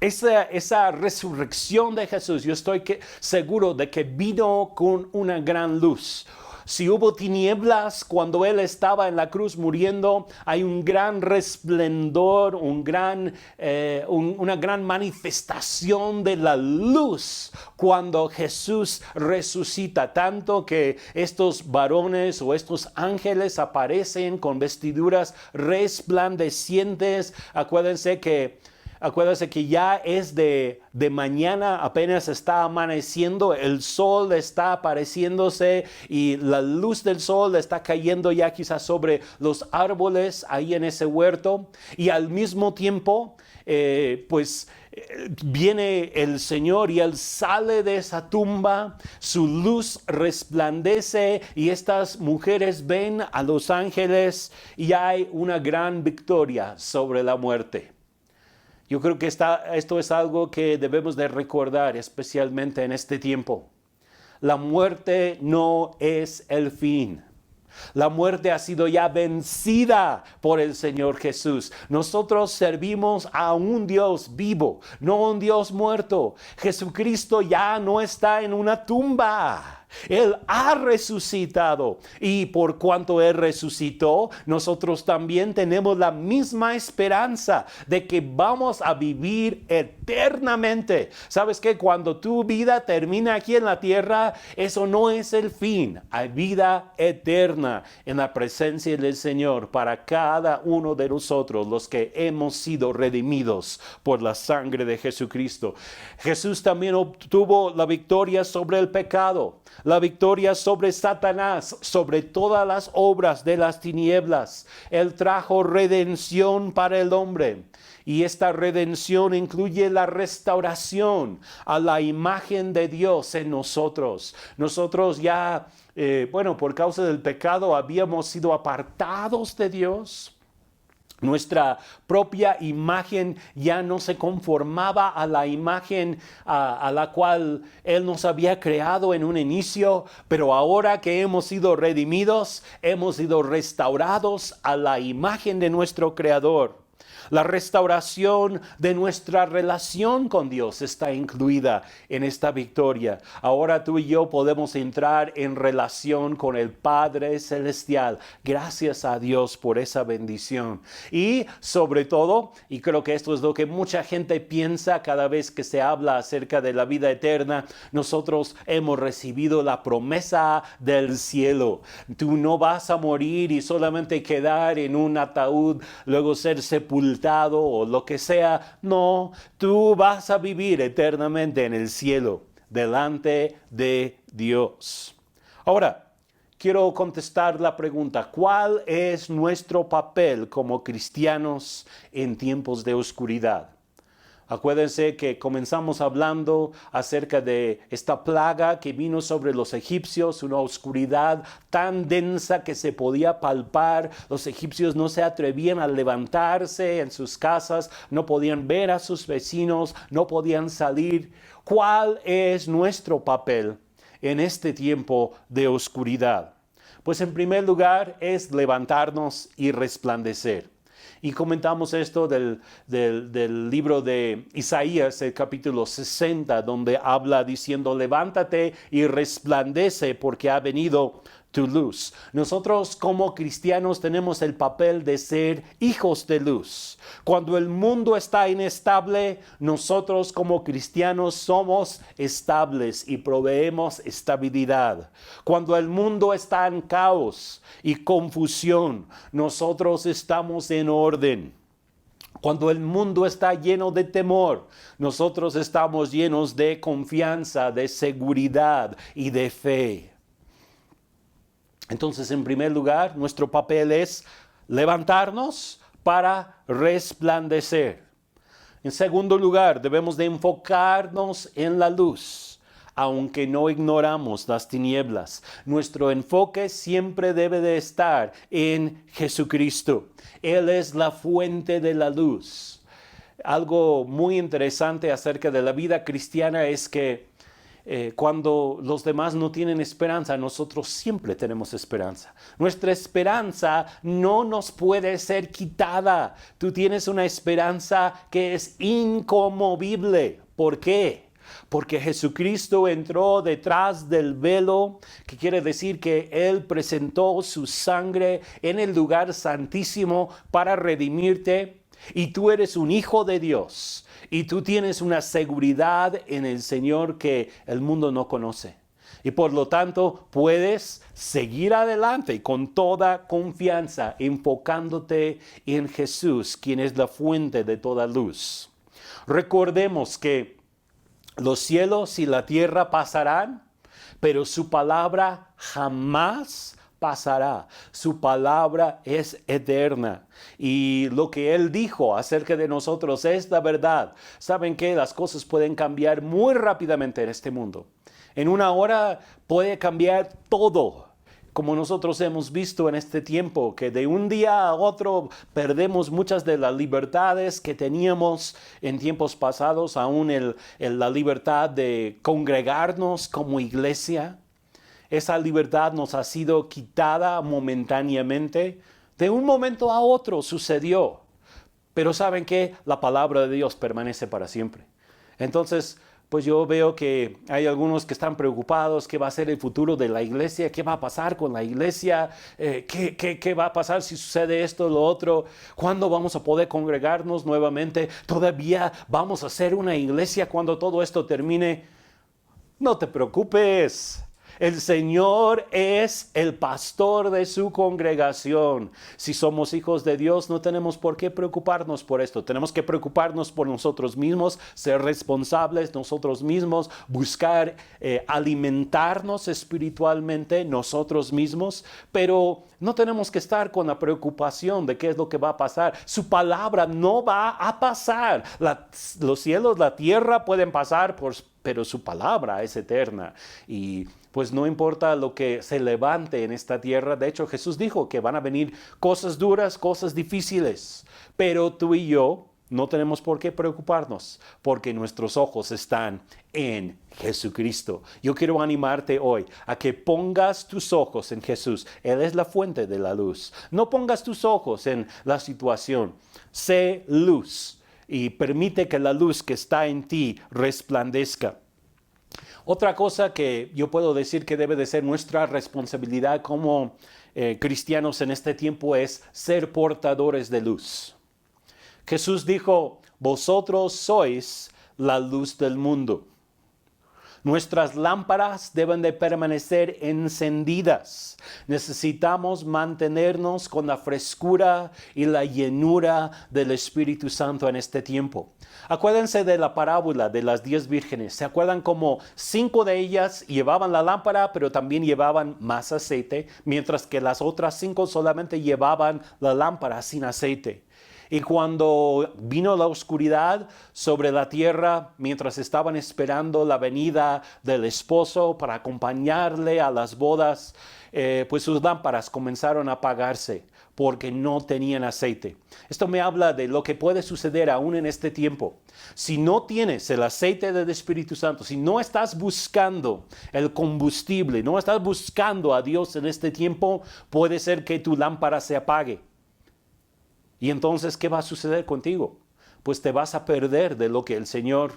esa resurrección de Jesús, yo estoy seguro de que vino con una gran luz. Si hubo tinieblas cuando Él estaba en la cruz muriendo, hay un gran resplendor, una gran manifestación de la luz cuando Jesús resucita, tanto que estos varones o estos ángeles aparecen con vestiduras resplandecientes. Acuérdense que ya es de mañana, apenas está amaneciendo, el sol está apareciéndose y la luz del sol está cayendo ya quizás sobre los árboles ahí en ese huerto. Y al mismo tiempo, viene el Señor y Él sale de esa tumba, su luz resplandece y estas mujeres ven a los ángeles y hay una gran victoria sobre la muerte. Yo creo que esto es algo que debemos de recordar, especialmente en este tiempo. La muerte no es el fin. La muerte ha sido ya vencida por el Señor Jesús. Nosotros servimos a un Dios vivo, no un Dios muerto. Jesucristo ya no está en una tumba. Él ha resucitado y por cuanto Él resucitó, nosotros también tenemos la misma esperanza de que vamos a vivir eternamente. ¿Sabes qué? Cuando tu vida termina aquí en la tierra, eso no es el fin. Hay vida eterna en la presencia del Señor para cada uno de nosotros, los que hemos sido redimidos por la sangre de Jesucristo. Jesús también obtuvo la victoria sobre el pecado, la victoria sobre Satanás, sobre todas las obras de las tinieblas. Él trajo redención para el hombre. Y esta redención incluye la restauración a la imagen de Dios en nosotros. Nosotros ya, por causa del pecado habíamos sido apartados de Dios. Nuestra propia imagen ya no se conformaba a la imagen a la cual Él nos había creado en un inicio, pero ahora que hemos sido redimidos, hemos sido restaurados a la imagen de nuestro Creador. La restauración de nuestra relación con Dios está incluida en esta victoria. Ahora tú y yo podemos entrar en relación con el Padre Celestial. Gracias a Dios por esa bendición. Y sobre todo, y creo que esto es lo que mucha gente piensa cada vez que se habla acerca de la vida eterna, nosotros hemos recibido la promesa del cielo. Tú no vas a morir y solamente quedar en un ataúd, luego ser sepultado o lo que sea. No, tú vas a vivir eternamente en el cielo, delante de Dios. Ahora, quiero contestar la pregunta: ¿cuál es nuestro papel como cristianos en tiempos de oscuridad? Acuérdense que comenzamos hablando acerca de esta plaga que vino sobre los egipcios, una oscuridad tan densa que se podía palpar. Los egipcios no se atrevían a levantarse en sus casas, no podían ver a sus vecinos, no podían salir. ¿Cuál es nuestro papel en este tiempo de oscuridad? Pues en primer lugar es levantarnos y resplandecer. Y comentamos esto del libro de Isaías, el capítulo 60, donde habla diciendo: levántate y resplandece porque ha venido tu luz. Nosotros como cristianos tenemos el papel de ser hijos de luz. Cuando el mundo está inestable, nosotros como cristianos somos estables y proveemos estabilidad. Cuando el mundo está en caos y confusión, nosotros estamos en orden. Cuando el mundo está lleno de temor, nosotros estamos llenos de confianza, de seguridad y de fe. Entonces, en primer lugar, nuestro papel es levantarnos para resplandecer. En segundo lugar, debemos de enfocarnos en la luz, aunque no ignoramos las tinieblas. Nuestro enfoque siempre debe de estar en Jesucristo. Él es la fuente de la luz. Algo muy interesante acerca de la vida cristiana es que cuando los demás no tienen esperanza, nosotros siempre tenemos esperanza. Nuestra esperanza no nos puede ser quitada. Tú tienes una esperanza que es inconmovible. ¿Por qué? Porque Jesucristo entró detrás del velo, que quiere decir que Él presentó su sangre en el lugar santísimo para redimirte. Y tú eres un hijo de Dios. Y tú tienes una seguridad en el Señor que el mundo no conoce. Y por lo tanto puedes seguir adelante con toda confianza, enfocándote en Jesús, quien es la fuente de toda luz. Recordemos que los cielos y la tierra pasarán, pero su palabra jamás pasará. Su palabra es eterna. Y lo que Él dijo acerca de nosotros es la verdad. ¿Saben qué? Las cosas pueden cambiar muy rápidamente en este mundo. En una hora puede cambiar todo. Como nosotros hemos visto en este tiempo, que de un día a otro perdemos muchas de las libertades que teníamos en tiempos pasados, aún la libertad de congregarnos como iglesia. Esa libertad nos ha sido quitada momentáneamente. De un momento a otro sucedió. Pero ¿saben qué? La palabra de Dios permanece para siempre. Entonces, pues yo veo que hay algunos que están preocupados. ¿Qué va a ser el futuro de la iglesia? ¿Qué va a pasar con la iglesia? ¿Qué va a pasar si sucede esto o lo otro? ¿Cuándo vamos a poder congregarnos nuevamente? ¿Todavía vamos a ser una iglesia cuando todo esto termine? No te preocupes. El Señor es el pastor de su congregación. Si somos hijos de Dios, no tenemos por qué preocuparnos por esto. Tenemos que preocuparnos por nosotros mismos, ser responsables nosotros mismos, buscar alimentarnos espiritualmente nosotros mismos, pero no tenemos que estar con la preocupación de qué es lo que va a pasar. Su palabra no va a pasar. Los cielos, la tierra pueden pasar, pero su palabra es eterna. Y pues no importa lo que se levante en esta tierra. De hecho, Jesús dijo que van a venir cosas duras, cosas difíciles. Pero tú y yo no tenemos por qué preocuparnos porque nuestros ojos están en Jesucristo. Yo quiero animarte hoy a que pongas tus ojos en Jesús. Él es la fuente de la luz. No pongas tus ojos en la situación. Sé luz y permite que la luz que está en ti resplandezca. Otra cosa que yo puedo decir que debe de ser nuestra responsabilidad como cristianos en este tiempo es ser portadores de luz. Jesús dijo, vosotros sois la luz del mundo. Nuestras lámparas deben de permanecer encendidas. Necesitamos mantenernos con la frescura y la llenura del Espíritu Santo en este tiempo. Acuérdense de la parábola de las 10 vírgenes. ¿Se acuerdan cómo 5 de ellas llevaban la lámpara, pero también llevaban más aceite, mientras que las otras 5 solamente llevaban la lámpara sin aceite? Y cuando vino la oscuridad sobre la tierra, mientras estaban esperando la venida del esposo para acompañarle a las bodas, pues sus lámparas comenzaron a apagarse porque no tenían aceite. Esto me habla de lo que puede suceder aún en este tiempo. Si no tienes el aceite del Espíritu Santo, si no estás buscando el combustible, no estás buscando a Dios en este tiempo, puede ser que tu lámpara se apague. Y entonces, ¿qué va a suceder contigo? Pues te vas a perder de lo que el Señor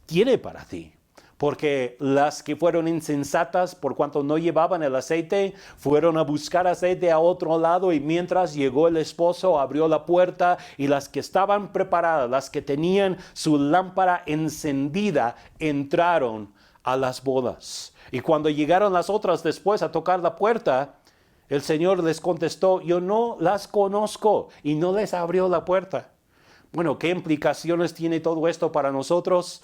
tiene para ti. Porque las que fueron insensatas por cuanto no llevaban el aceite, fueron a buscar aceite a otro lado y mientras llegó el esposo, abrió la puerta y las que estaban preparadas, las que tenían su lámpara encendida, entraron a las bodas. Y cuando llegaron las otras después a tocar la puerta, el Señor les contestó, yo no las conozco, y no les abrió la puerta. Bueno, ¿qué implicaciones tiene todo esto para nosotros?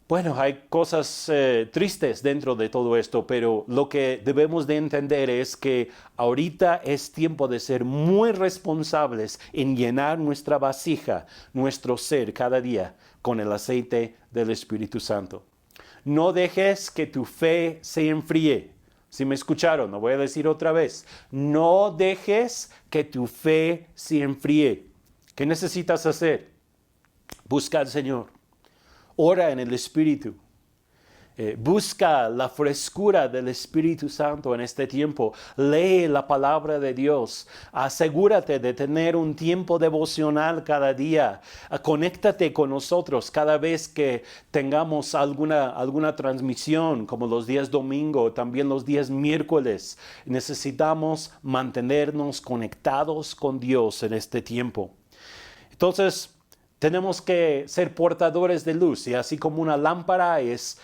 Bueno, hay cosas tristes dentro de todo esto, pero lo que debemos de entender es que ahorita es tiempo de ser muy responsables en llenar nuestra vasija, nuestro ser cada día con el aceite del Espíritu Santo. No dejes que tu fe se enfríe. Si me escucharon, lo voy a decir otra vez. No dejes que tu fe se enfríe. ¿Qué necesitas hacer? Busca al Señor. Ora en el Espíritu. Busca la frescura del Espíritu Santo en este tiempo. Lee la palabra de Dios. Asegúrate de tener un tiempo devocional cada día. Conéctate con nosotros cada vez que tengamos alguna transmisión, como los días domingo, también los días miércoles. Necesitamos mantenernos conectados con Dios en este tiempo. Entonces, tenemos que ser portadores de luz y así como una lámpara es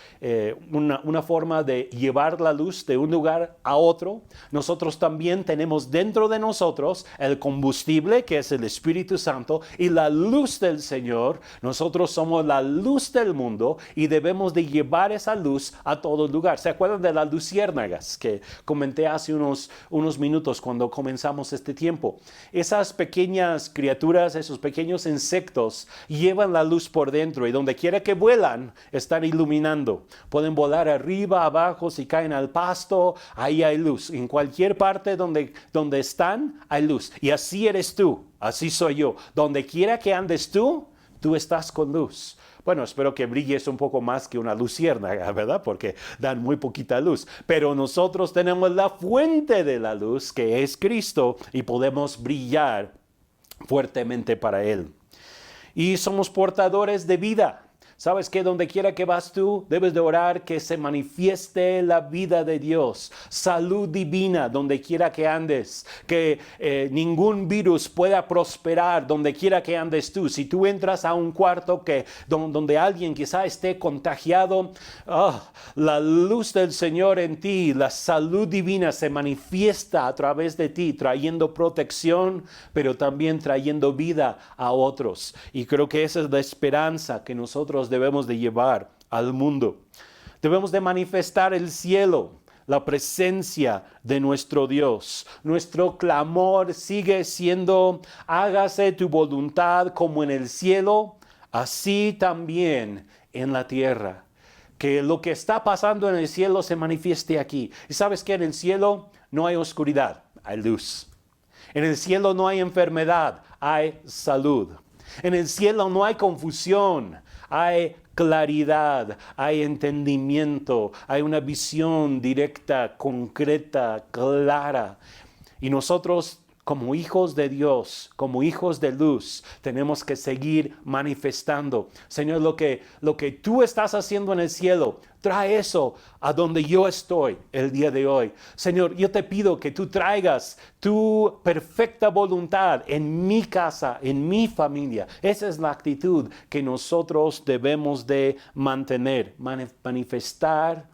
una forma de llevar la luz de un lugar a otro, nosotros también tenemos dentro de nosotros el combustible que es el Espíritu Santo y la luz del Señor. Nosotros somos la luz del mundo y debemos de llevar esa luz a todo lugar. ¿Se acuerdan de las luciérnagas que comenté hace unos minutos cuando comenzamos este tiempo? Esas pequeñas criaturas, esos pequeños insectos llevan la luz por dentro y donde quiera que vuelan están iluminando. Pueden volar arriba, abajo, si caen al pasto, ahí hay luz. En cualquier parte donde están, hay luz. Y así eres tú, así soy yo. Donde quiera que andes tú estás con luz. Bueno, espero que brilles un poco más que una luciérnaga, ¿verdad? Porque dan muy poquita luz. Pero nosotros tenemos la fuente de la luz, que es Cristo, y podemos brillar fuertemente para Él. Y somos portadores de vida. ¿Sabes que donde quiera que vas tú, debes de orar que se manifieste la vida de Dios? Salud divina donde quiera que andes. Que ningún virus pueda prosperar donde quiera que andes tú. Si tú entras a un cuarto donde alguien quizá esté contagiado, la luz del Señor en ti, la salud divina se manifiesta a través de ti, trayendo protección, pero también trayendo vida a otros. Y creo que esa es la esperanza que nosotros debemos de llevar al mundo. Debemos de manifestar el cielo, la presencia de nuestro Dios. Nuestro clamor sigue siendo: hágase tu voluntad como en el cielo, así también en la tierra. Que lo que está pasando en el cielo se manifieste aquí. Y sabes que en el cielo no hay oscuridad, hay luz. En el cielo no hay enfermedad, hay salud. En el cielo no hay confusión, hay claridad, hay entendimiento, hay una visión directa, concreta, clara. Y nosotros, como hijos de Dios, como hijos de luz, tenemos que seguir manifestando. Señor, lo que tú estás haciendo en el cielo, trae eso a donde yo estoy el día de hoy. Señor, yo te pido que tú traigas tu perfecta voluntad en mi casa, en mi familia. Esa es la actitud que nosotros debemos de mantener, manifestar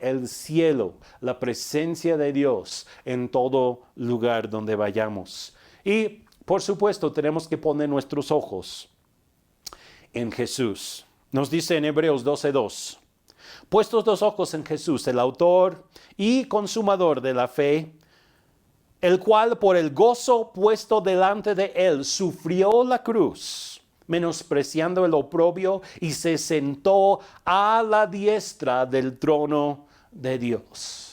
el cielo, la presencia de Dios en todo lugar donde vayamos. Y por supuesto tenemos que poner nuestros ojos en Jesús. Nos dice en Hebreos 12:2, puestos los ojos en Jesús, el autor y consumador de la fe, el cual por el gozo puesto delante de él sufrió la cruz, menospreciando el oprobio, y se sentó a la diestra del trono de Dios.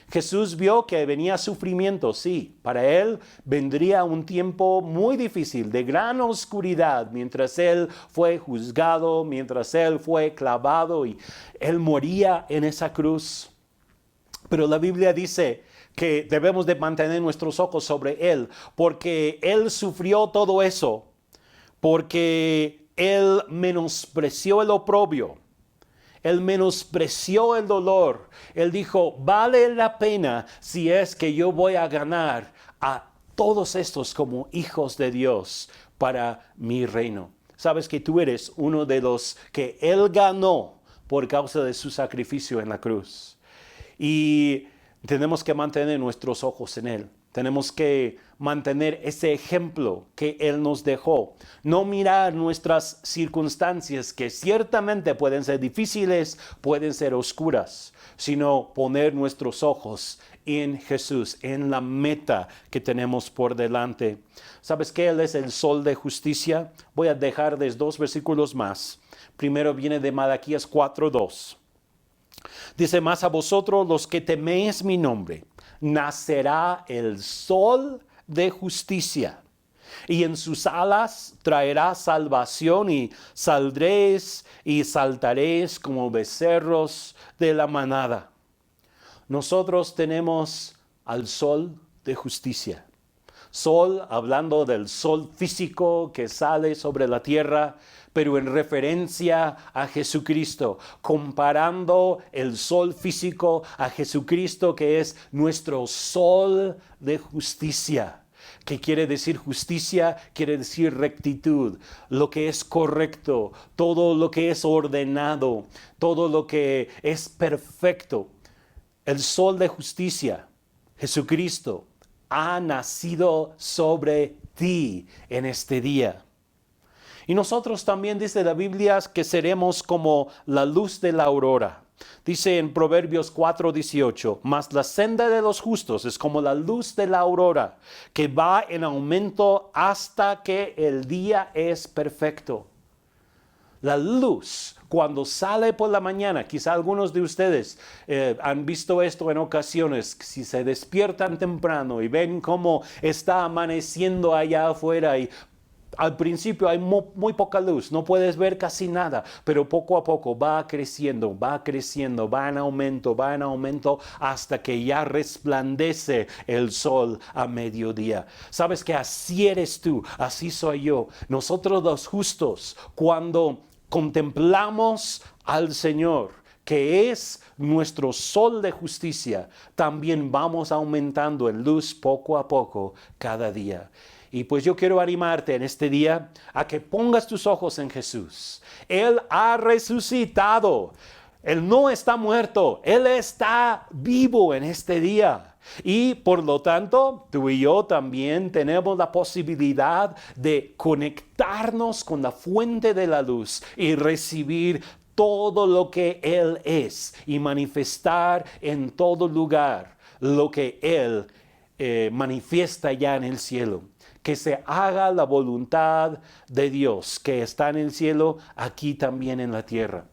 Jesús vio que venía sufrimiento, sí, para él vendría un tiempo muy difícil, de gran oscuridad, mientras él fue juzgado, mientras él fue clavado y él moría en esa cruz. Pero la Biblia dice que debemos de mantener nuestros ojos sobre él, porque él sufrió todo eso, porque él menospreció el oprobio, él menospreció el dolor. Él dijo, vale la pena si es que yo voy a ganar a todos estos como hijos de Dios para mi reino. Sabes que tú eres uno de los que él ganó por causa de su sacrificio en la cruz. Y tenemos que mantener nuestros ojos en él. Tenemos que mantener ese ejemplo que él nos dejó. No mirar nuestras circunstancias, que ciertamente pueden ser difíciles, pueden ser oscuras, sino poner nuestros ojos en Jesús, en la meta que tenemos por delante. ¿Sabes que Él es el sol de justicia? Voy a dejarles 2 versículos más. Primero viene de Malaquías 4:2. Dice, mas a vosotros los que teméis mi nombre, nacerá el sol de justicia, y en sus alas traerá salvación, y saldréis y saltaréis como becerros de la manada. Nosotros tenemos al sol de justicia. Sol, hablando del sol físico que sale sobre la tierra, pero en referencia a Jesucristo, comparando el sol físico a Jesucristo, que es nuestro sol de justicia. ¿Qué quiere decir justicia? Quiere decir rectitud, lo que es correcto, todo lo que es ordenado, todo lo que es perfecto. El sol de justicia, Jesucristo, ha nacido sobre ti en este día. Y nosotros también dice la Biblia que seremos como la luz de la aurora. Dice en Proverbios 4:18, mas la senda de los justos es como la luz de la aurora, que va en aumento hasta que el día es perfecto. La luz, cuando sale por la mañana, quizá algunos de ustedes han visto esto en ocasiones, si se despiertan temprano y ven cómo está amaneciendo allá afuera, y al principio hay muy poca luz, no puedes ver casi nada, pero poco a poco va creciendo, va en aumento, hasta que ya resplandece el sol a mediodía. Sabes que así eres tú, así soy yo. Nosotros los justos, cuando contemplamos al Señor, que es nuestro sol de justicia, también vamos aumentando en luz poco a poco cada día. Y pues yo quiero animarte en este día a que pongas tus ojos en Jesús. Él ha resucitado. Él no está muerto. Él está vivo en este día. Y por lo tanto, tú y yo también tenemos la posibilidad de conectarnos con la fuente de la luz y recibir todo lo que Él es y manifestar en todo lugar lo que Él manifiesta ya en el cielo. Que se haga la voluntad de Dios que está en el cielo, aquí también en la tierra.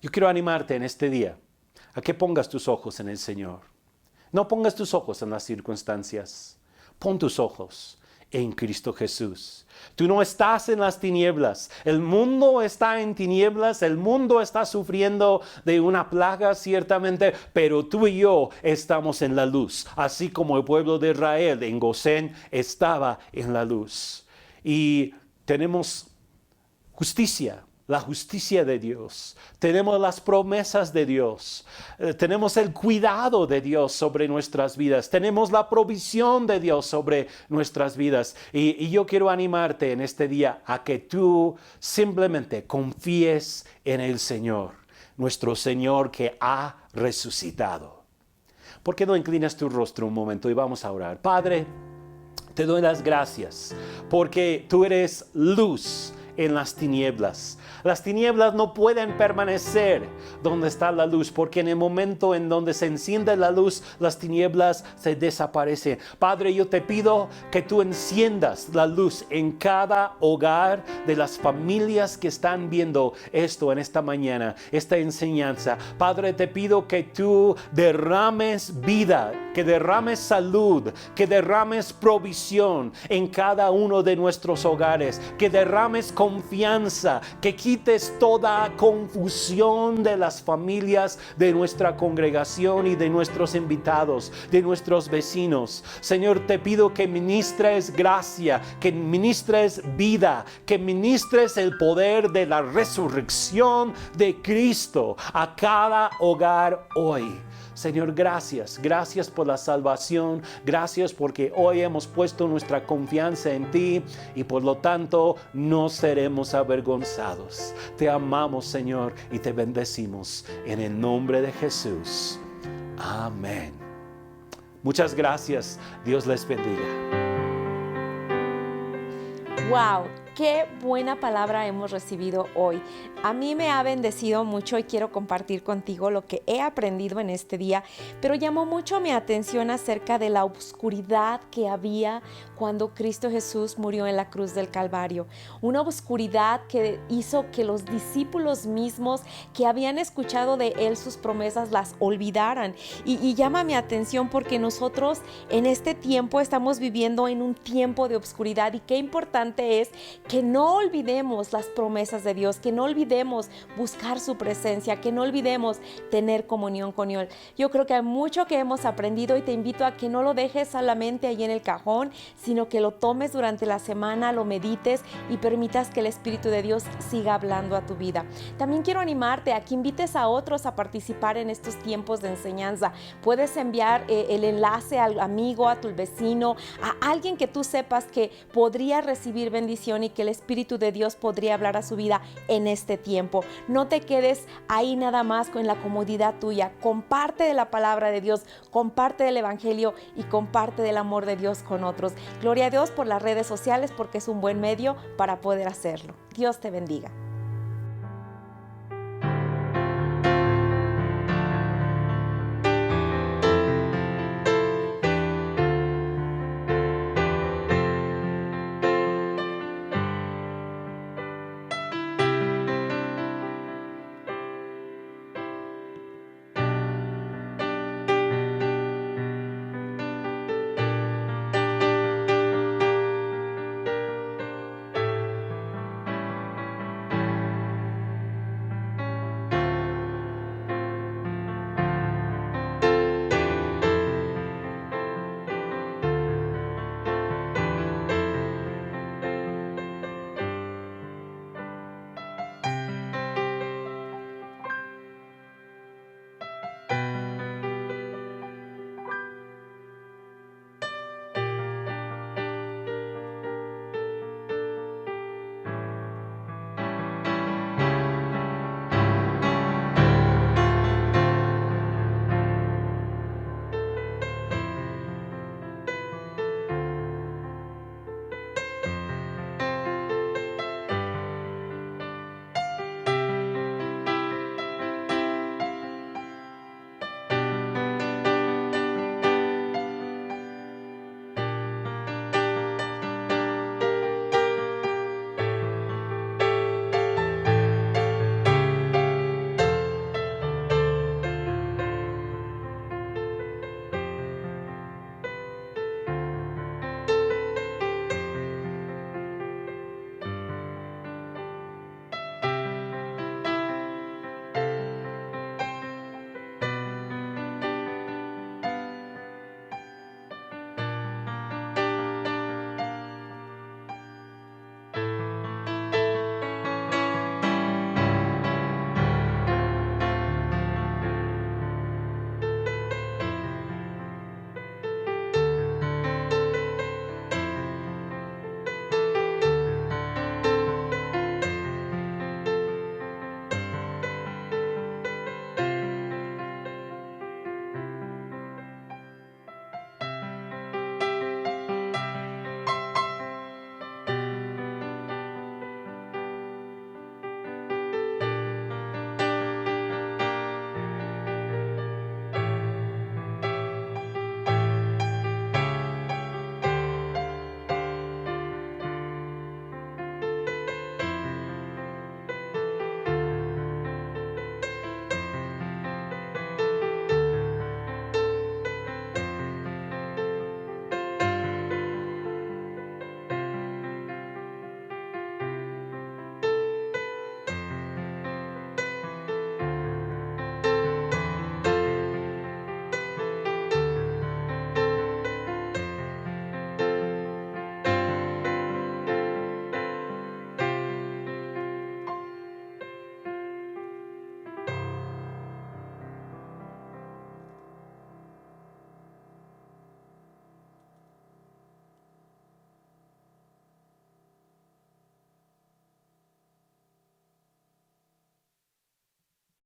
Yo quiero animarte en este día a que pongas tus ojos en el Señor. No pongas tus ojos en las circunstancias. Pon tus ojos en Cristo Jesús. Tú no estás en las tinieblas. El mundo está en tinieblas. El mundo está sufriendo de una plaga ciertamente, pero tú y yo estamos en la luz. Así como el pueblo de Israel en Gosén estaba en la luz. Y tenemos justicia. La justicia de Dios, tenemos las promesas de Dios, tenemos el cuidado de Dios sobre nuestras vidas, tenemos la provisión de Dios sobre nuestras vidas. Y yo quiero animarte en este día a que tú simplemente confíes en el Señor, nuestro Señor que ha resucitado. ¿Por qué no inclinas tu rostro un momento y vamos a orar? Padre, te doy las gracias porque tú eres luz en las tinieblas. Las tinieblas no pueden permanecer donde está la luz, porque en el momento en donde se enciende la luz, las tinieblas se desaparecen. Padre, yo te pido que tú enciendas la luz en cada hogar de las familias que están viendo esto en esta mañana, esta enseñanza. Padre, te pido que tú derrames vida, que derrames salud, que derrames provisión en cada uno de nuestros hogares, que derrames confianza, que quites toda confusión de las familias de nuestra congregación y de nuestros invitados, de nuestros vecinos. Señor, te pido que ministres gracia, que ministres vida, que ministres el poder de la resurrección de Cristo a cada hogar hoy. Señor, gracias por la salvación, gracias porque hoy hemos puesto nuestra confianza en ti y por lo tanto no seremos avergonzados. Te amamos, Señor, y te bendecimos en el nombre de Jesús. Amén. Muchas gracias. Dios les bendiga. ¡Wow! Qué buena palabra hemos recibido hoy. A mí me ha bendecido mucho y quiero compartir contigo lo que he aprendido en este día, pero llamó mucho mi atención acerca de la oscuridad que había cuando Cristo Jesús murió en la cruz del Calvario. Una oscuridad que hizo que los discípulos mismos que habían escuchado de Él sus promesas las olvidaran. Y llama mi atención porque nosotros en este tiempo estamos viviendo en un tiempo de oscuridad, y qué importante es que no olvidemos las promesas de Dios, que no olvidemos buscar su presencia, que no olvidemos tener comunión con Él. Yo creo que hay mucho que hemos aprendido y te invito a que no lo dejes solamente ahí en el cajón, sino que lo tomes durante la semana, lo medites y permitas que el Espíritu de Dios siga hablando a tu vida. También quiero animarte a que invites a otros a participar en estos tiempos de enseñanza. Puedes enviar el enlace al amigo, a tu vecino, a alguien que tú sepas que podría recibir bendición y que el Espíritu de Dios podría hablar a su vida en este tiempo. No te quedes ahí nada más con la comodidad tuya. Comparte de la palabra de Dios, comparte del Evangelio y comparte del amor de Dios con otros. Gloria a Dios por las redes sociales, porque es un buen medio para poder hacerlo. Dios te bendiga.